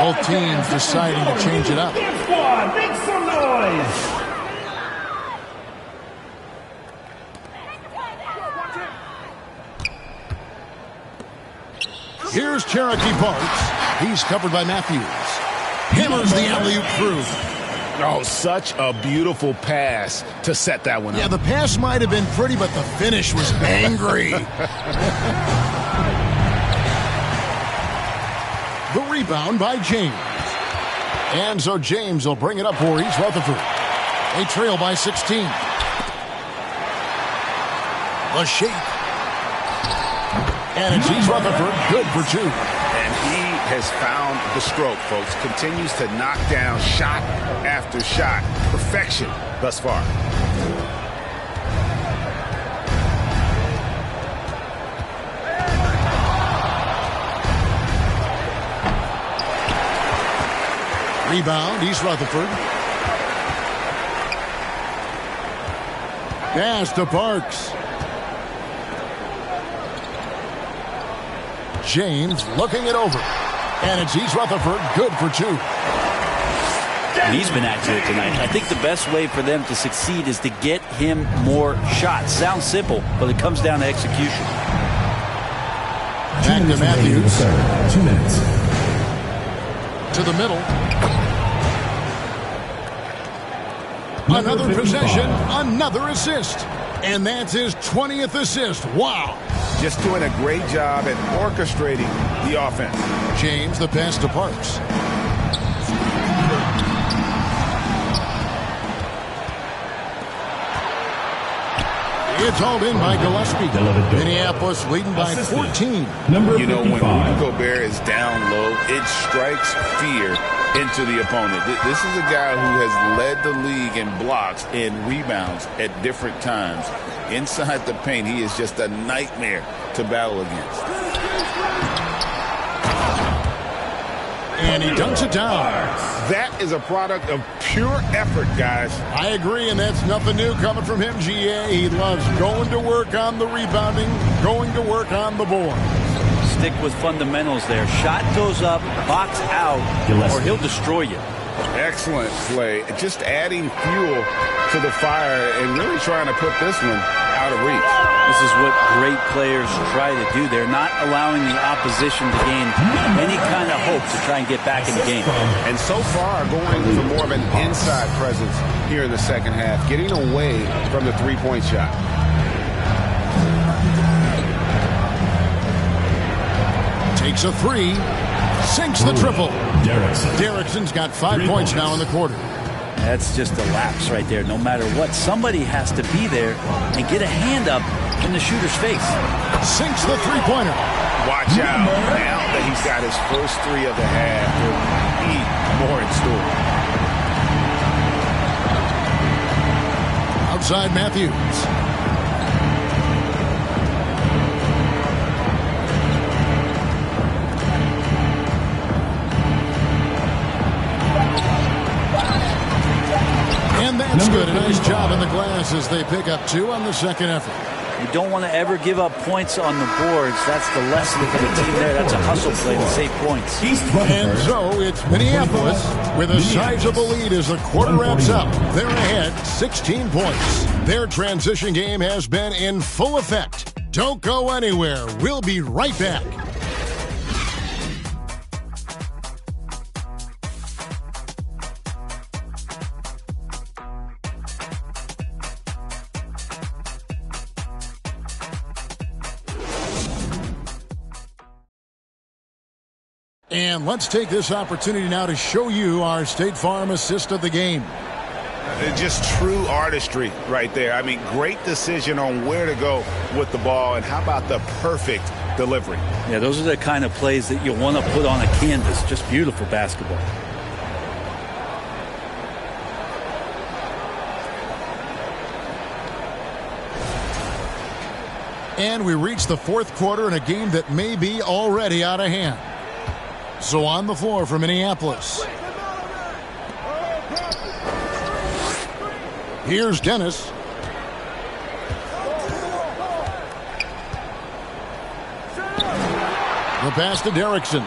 Both teams deciding to change it up. Dance Squad, make some noise! Here's Cherokee Parks. He's covered by Matthews. Hammers the alley-oop through. Oh, such a beautiful pass to set that one up. Yeah, the pass might have been pretty, but the finish was angry. The rebound by James. And so James will bring it up for East Rutherford. They trail by 16. The shake. And it's East Rutherford, good for 2. And he has found the stroke, folks. Continues to knock down shot after shot. Perfection thus far. Rebound, East Rutherford. Pass to Parks. James looking it over. And it's East Rutherford, good for 2. He's been accurate tonight. I think the best way for them to succeed is to get him more shots. Sounds simple, but it comes down to execution. Back to Matthews. 2 minutes. To the middle. Another possession, another assist. And that's his 20th assist. Wow. Just doing a great job at orchestrating the offense. James, the pass to Parks. It's hauled in by Gillespie. Minneapolis leading by 14. You know, when Rudy Gobert is down low, it strikes fear into the opponent. This is a guy who has led the league in blocks and rebounds at different times. Inside the paint, he is just a nightmare to battle against. And he dunks it down. That is a product of pure effort, guys. I agree, and that's nothing new coming from him, GA. He loves going to work on the rebounding, going to work on the board. Stick with fundamentals there. Shot goes up, box out, or he'll destroy you. Excellent play. Just adding fuel to the fire and really trying to put this one out of reach. This is what great players try to do. They're not allowing the opposition to gain any kind of hope to try and get back in the game. And so far, going for more of an inside presence here in the second half, getting away from the three-point shot. Takes a 3, sinks the triple. Derrickson's got 5 points now in the quarter. That's just a lapse right there. No matter what, somebody has to be there and get a hand up in the shooter's face. Sinks the three-pointer. Watch out. Now that he's got his first 3 of the half, there'll be more in store. Outside Matthews. And that's good. A nice job in the glass as they pick up 2 on the second effort. You don't want to ever give up points on the boards. That's the lesson for the team there. That's a hustle play to save points. And so it's Minneapolis with a sizable lead as the quarter wraps up. They're ahead 16 points. Their transition game has been in full effect. Don't go anywhere. We'll be right back. And let's take this opportunity now to show you our State Farm assist of the game. Just true artistry right there. I mean, great decision on where to go with the ball, and how about the perfect delivery? Yeah, those are the kind of plays that you want to put on a canvas. Just beautiful basketball. And we reach the fourth quarter in a game that may be already out of hand. So on the floor for Minneapolis. Here's Dennis. The pass to Derrickson.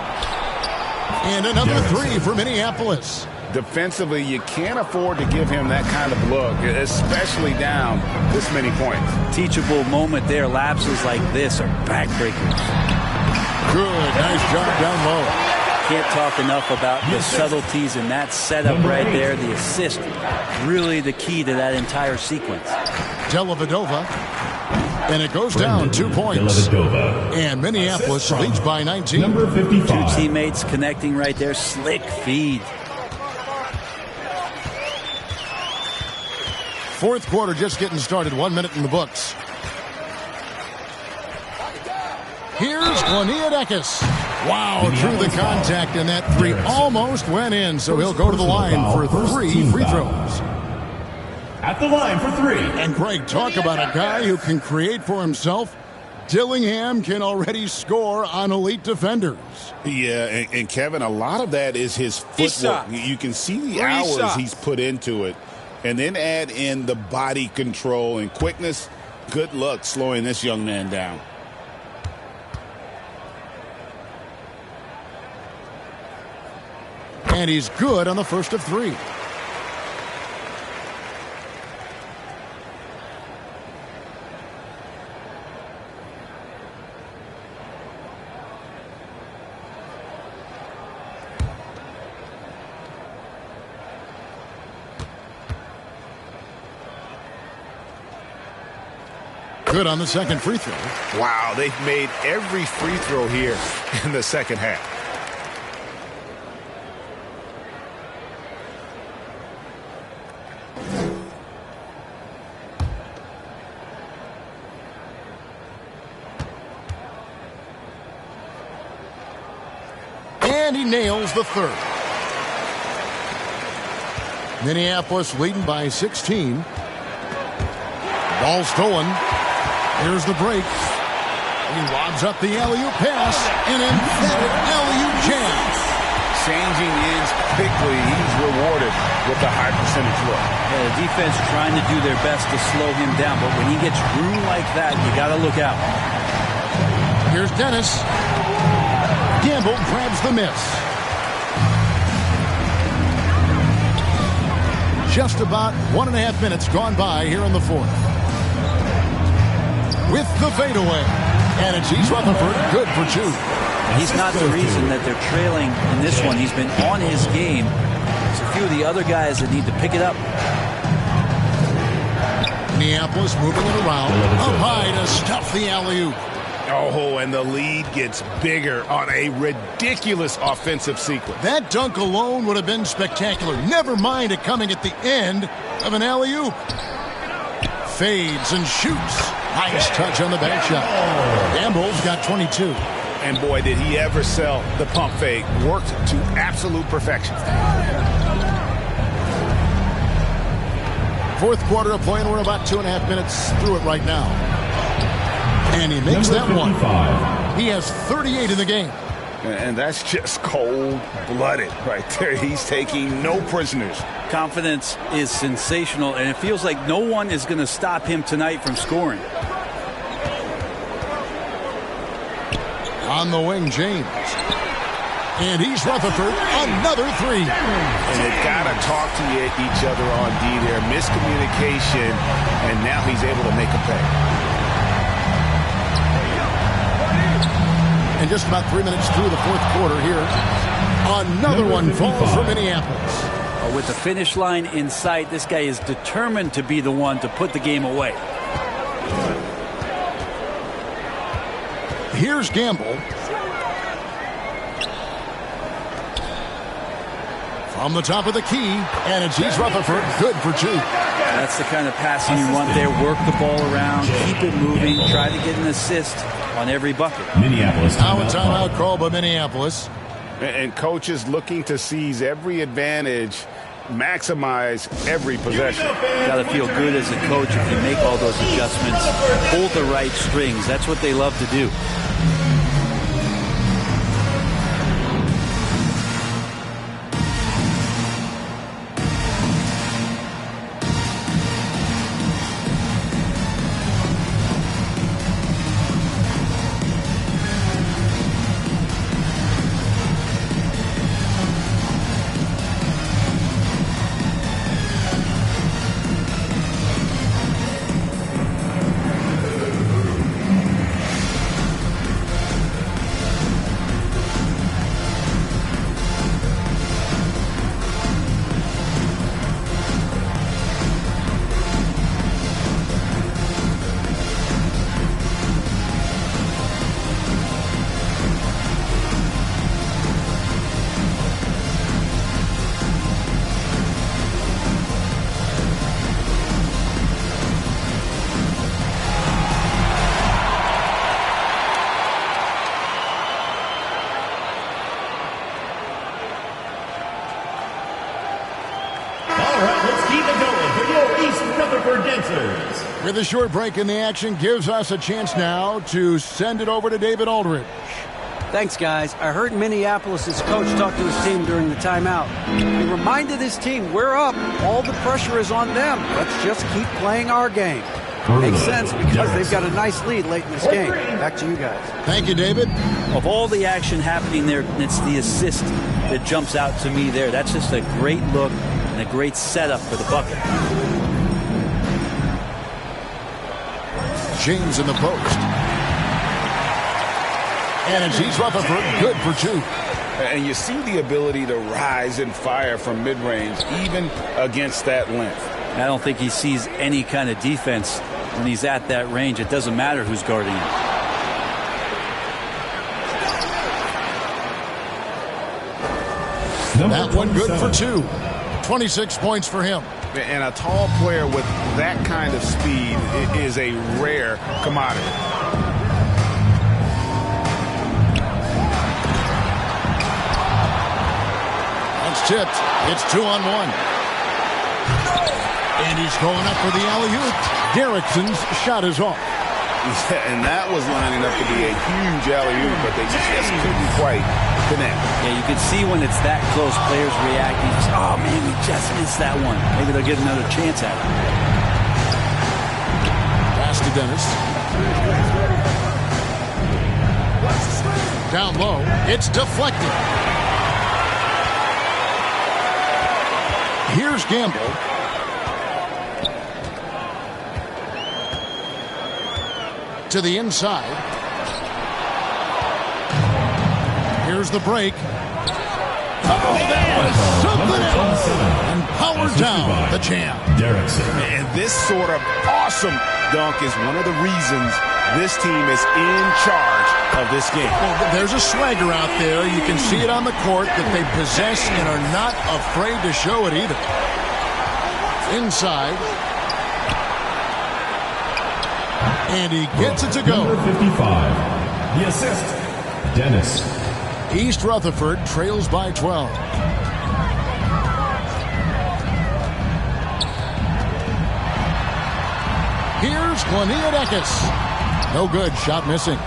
And another three for Minneapolis. Defensively, you can't afford to give him that kind of look, especially down this many points. Teachable moment there. Lapses like this are backbreakers. Good. Nice job down low. Can't talk enough about the subtleties in that setup right there. The assist, really the key to that entire sequence. Dellavedova. And it goes down 2 points. And Minneapolis leads by 19. Number 55. Two teammates connecting right there. Slick feed. Fourth quarter just getting started. 1 minute in the books. Here's Gleniadekis. Wow, through the contact, and that three almost went in, so he'll go to the line for 3 free throws. At the line for 3. And Greg, talk about a guy who can create for himself. Dillingham can already score on elite defenders. Yeah, and Kevin, a lot of that is his footwork. You can see the hours he's put into it. And then add in the body control and quickness. Good luck slowing this young man down. And he's good on the first of 3. Good on the second free throw. Wow, they've made every free throw here in the second half. And he nails the third. Minneapolis leading by 16. Ball stolen. Here's the break. He lobs up the alley-oop pass. An emphatic alley-oop jam. Changing ends quickly. He's rewarded with a high percentage look. Yeah, the defense trying to do their best to slow him down, but when he gets room like that, you got to look out. Here's Dennis. Gamble grabs the miss. Just about 1.5 minutes gone by here in the fourth. With the fadeaway. And it's East Rutherford, good for 2. He's not the reason that they're trailing in this one. He's been on his game. There's a few of the other guys that need to pick it up. Minneapolis moving it around. Up high to stuff the alley-oop. Oh, and the lead gets bigger on a ridiculous offensive sequence. That dunk alone would have been spectacular. Never mind it coming at the end of an alley-oop. Fades and shoots. Nice touch on the back shot. Gamble's got 22. And boy, did he ever sell the pump fake. Worked to absolute perfection. Fourth quarter of play, and we're about 2.5 minutes through it right now. And he makes that one. He has 38 in the game. And that's just cold-blooded right there. He's taking no prisoners. Confidence is sensational, and it feels like no one is going to stop him tonight from scoring. On the wing, James. And he's Rutherford, another three. And they've got to talk to each other on D there. Miscommunication, and now he's able to make a pay. And just about 3 minutes through the fourth quarter here. Another one falls for Minneapolis. With the finish line in sight, this guy is determined to be the one to put the game away. Here's Gamble. From the top of the key, and it's he's Rutherford, good for two. That's the kind of passing you want there. Work the ball around, keep it moving, try to get an assist on every bucket. Minneapolis. Now a timeout call by Minneapolis. And coaches looking to seize every advantage, maximize every possession. Got to feel good as a coach if you make all those adjustments. Hold the right strings. That's what they love to do. With a short break in the action gives us a chance now to send it over to David Aldridge. Thanks, guys. I heard Minneapolis' coach talk to his team during the timeout. He reminded his team, we're up. All the pressure is on them. Let's just keep playing our game. Makes sense because they've got a nice lead late in this game. Back to you guys. Thank you, David. Of all the action happening there, it's the assist that jumps out to me there. That's just a great look and a great setup for the bucket. James in the post. And it's he's Rutherford, good for two. And you see the ability to rise and fire from mid-range, even against that length. I don't think he sees any kind of defense when he's at that range. It doesn't matter who's guarding him. That one good for two. 26 points for him. And a tall player with that kind of speed is a rare commodity. That's tipped. It's 2-on-1. And he's going up for the alley-oop. Derrickson's shot is off. And that was lining up to be a huge alley-oop, but they just couldn't quite connect. Yeah, you can see when it's that close, players reacting. Oh, man, we just missed that one. Maybe they'll get another chance at it. Pass to Dennis. Down low. It's deflected. Here's Gamble. To the inside. Here's the break. Oh, that was something else. And powered down the champ. Derrickson. And this sort of awesome dunk is one of the reasons this team is in charge of this game. Well, there's a swagger out there. You can see it on the court that they possess and are not afraid to show it either. Inside. And he gets it to go. Number 55. The assist. Dennis. East Rutherford trails by 12. Here's Gleniadekis. No good. Shot missing.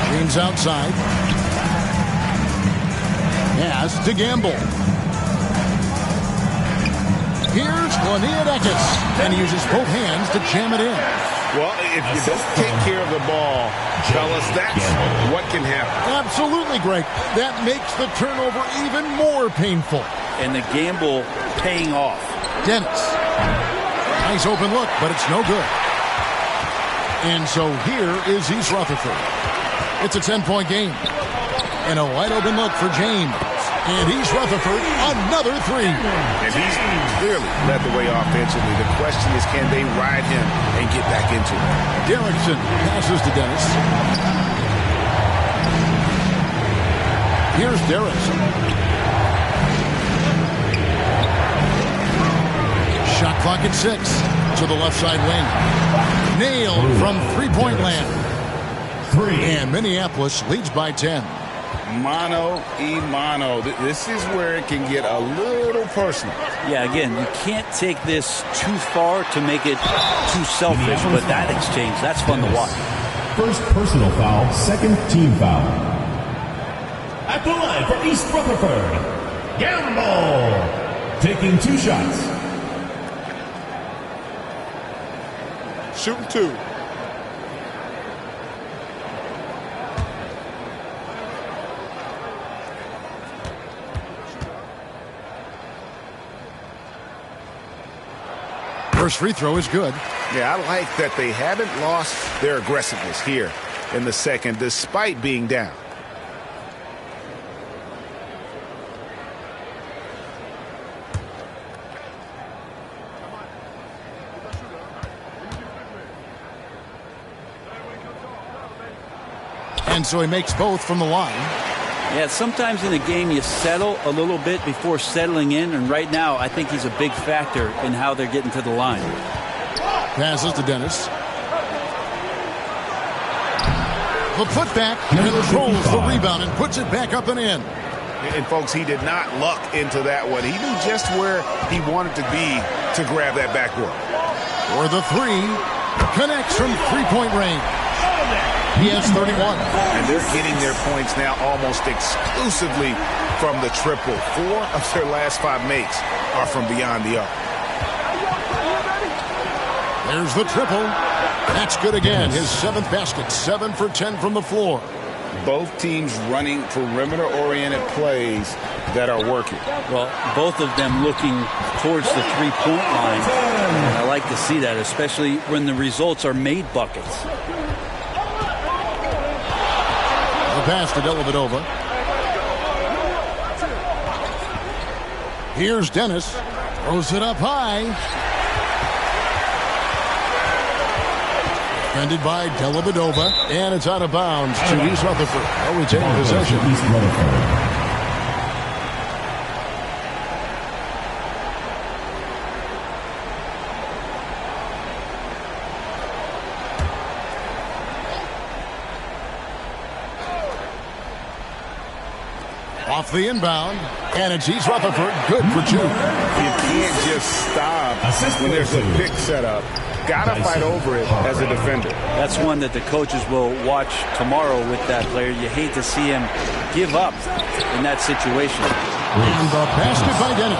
James outside. Pass to Gamble. Here's Leonidas, and he uses both hands to jam it in. Well, if you don't take care of the ball, fellas, that's what can happen. Absolutely, Greg. That makes the turnover even more painful. And the gamble paying off. Dennis. Nice open look, but it's no good. And so here is East Rutherford. It's a 10-point game. And a wide open look for James. And East Rutherford, another three. And he's clearly led the way offensively. The question is, can they ride him and get back into it? Derrickson passes to Dennis. Here's Derrickson. Shot clock at 6 to the left side wing. Nailed from three-point land. And Minneapolis leads by 10. Mano. This is where it can get a little personal. Yeah, again, you can't take this too far to make it too selfish, but that exchange, that's fun to watch. First personal foul, second team foul. At the line for East Rutherford, Gamble, taking 2 shots. Shooting 2. First free throw is good. Yeah, I like that they haven't lost their aggressiveness here in the second, despite being down. And so he makes both from the line. Yeah, sometimes in a game you settle a little bit before settling in, and right now I think he's a big factor in how they're getting to the line. Passes to Dennis. The putback, controls the rebound and puts it back up and in. And folks, he did not luck into that one. He knew just where he wanted to be to grab that backboard. For the three, connects from three-point range. He has 31. And they're getting their points now almost exclusively from the triple. 4 of their last 5 makes are from beyond the arc. There's the triple. That's good again. His 7th basket. 7 for 10 from the floor. Both teams running perimeter-oriented plays that are working. Well, both of them looking towards the three-point line. And I like to see that, especially when the results are made buckets. The pass to Dellavedova. Here's Dennis. Throws it up high. Defended by Dellavedova. And it's out of bounds to East Rutherford. They'll retain possession. East Rutherford. Off the inbound, and it's East Rutherford, good for 2. You can't just stop when there's a pick set up. Gotta fight over it as a defender. That's one that the coaches will watch tomorrow with that player. You hate to see him give up in that situation. And the basket by Dennis.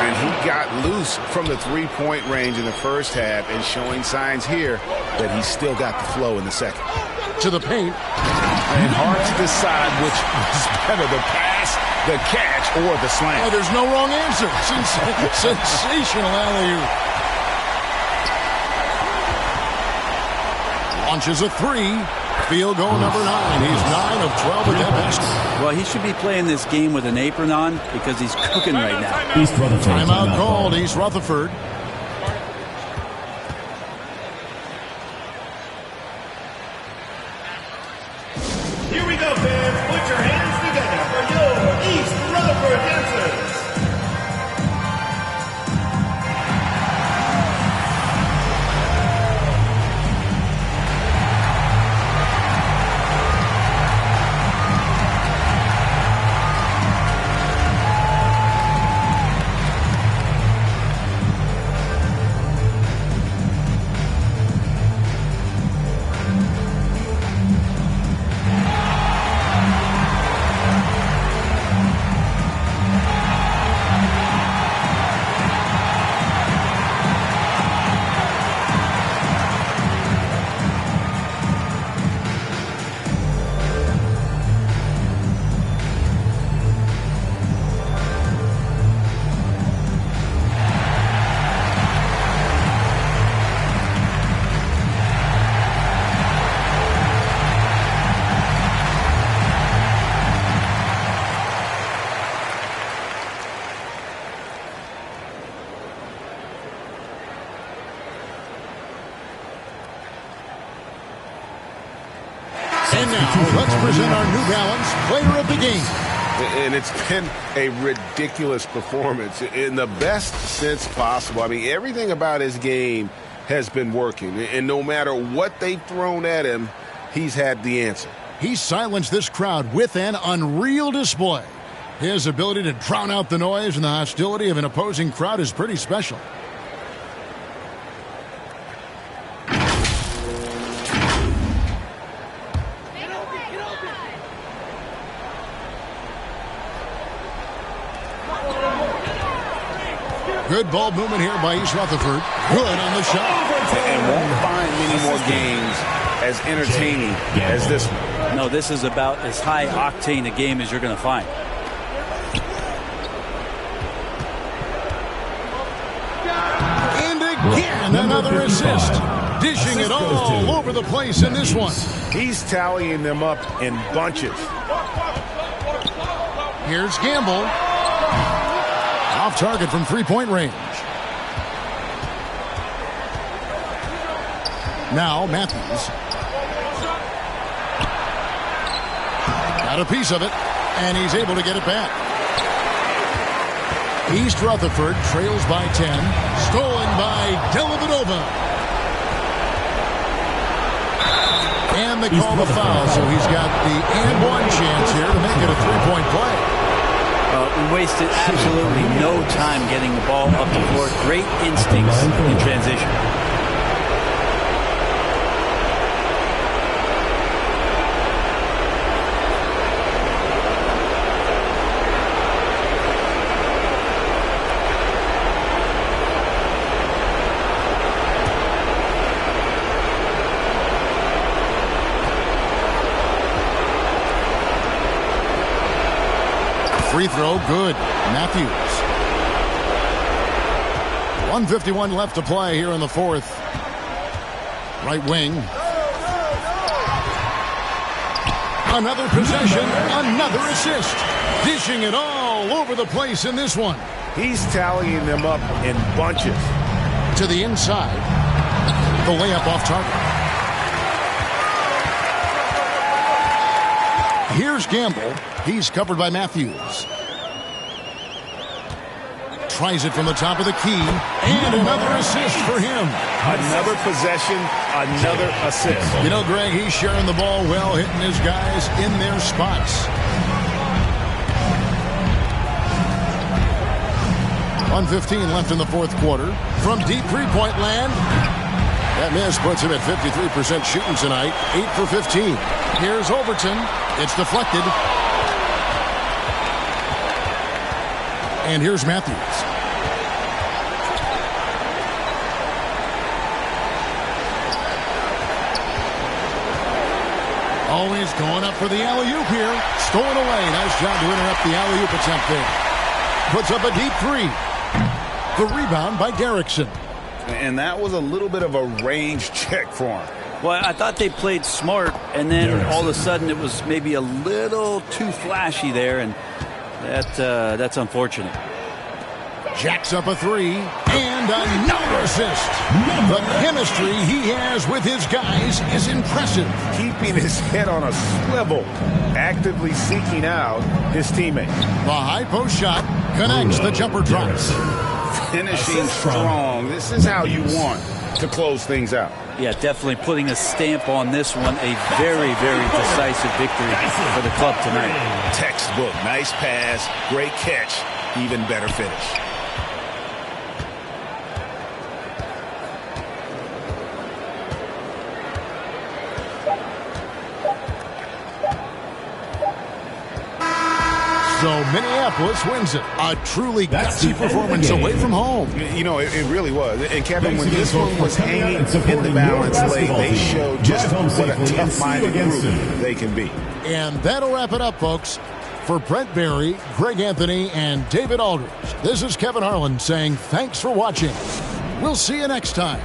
And he got loose from the three-point range in the first half and showing signs here that he's still got the flow in the second. To the paint. And hard to decide which is better, the pass, the catch, or the slam. Oh, there's no wrong answer. Sensational alley-oop. Launches a 3. Field goal number 9. He's 9 of 12 at that basket. Well, he should be playing this game with an apron on because he's cooking right now. East Rutherford. Timeout called, East Rutherford. Here we go, fans. Put your hands together for your East Rutherford dancers. And now, let's present our New Balance Player of the Game. And it's been a ridiculous performance in the best sense possible. I mean, everything about his game has been working. And no matter what they've thrown at him, he's had the answer. He silenced this crowd with an unreal display. His ability to drown out the noise and the hostility of an opposing crowd is pretty special. Good ball movement here by East Rutherford. Good on the shot. And won't find many more games as entertaining as this one. No, this is about as high octane a game as you're going to find. And again, another assist. Dishing it all over the place in this one. He's tallying them up in bunches. Here's Gamble. Off target from three-point range. Now Matthews. Got a piece of it, and he's able to get it back. East Rutherford trails by 10. Stolen by Dellavedova. And they call the foul, so he's got the and one chance here to make it a three-point play. We wasted absolutely no time getting the ball up the court. Great instincts in transition. Free throw, good. Matthews. 1:51 left to play here in the fourth. Right wing. Another possession, another assist. Dishing it all over the place in this one. He's tallying them up in bunches. To the inside. The layup off target. Here's Gamble. He's covered by Matthews. Tries it from the top of the key. And another assist for him. Another possession, another assist. You know, Greg, he's sharing the ball well, hitting his guys in their spots. 1:15 left in the fourth quarter. From deep three-point land. That miss puts him at 53% shooting tonight. 8 for 15. Here's Overton. It's deflected. And here's Matthews. Always going up for the alley-oop here. Stolen away. Nice job to interrupt the alley-oop attempt there. Puts up a deep three. The rebound by Derrickson. And that was a little bit of a range check for him. Well, I thought they played smart, and then all of a sudden it was maybe a little too flashy there, and that's unfortunate. Jacks up a three, and another assist. The chemistry he has with his guys is impressive. Keeping his head on a swivel, actively seeking out his teammate. The high post shot connects, the jumper drops. Finishing strong. This is how you want to close things out. Yeah, definitely putting a stamp on this one. A very, very decisive victory for the club tonight. Textbook. Nice pass. Great catch. Even better finish. So Minneapolis wins it. A truly gutsy performance away from home. You know, it really was. And Kevin, when this one was hanging in the balance late, they showed just what a tough-minded group they can be. And that'll wrap it up, folks. For Brent Barry, Greg Anthony, and David Aldridge, this is Kevin Harlan saying thanks for watching. We'll see you next time.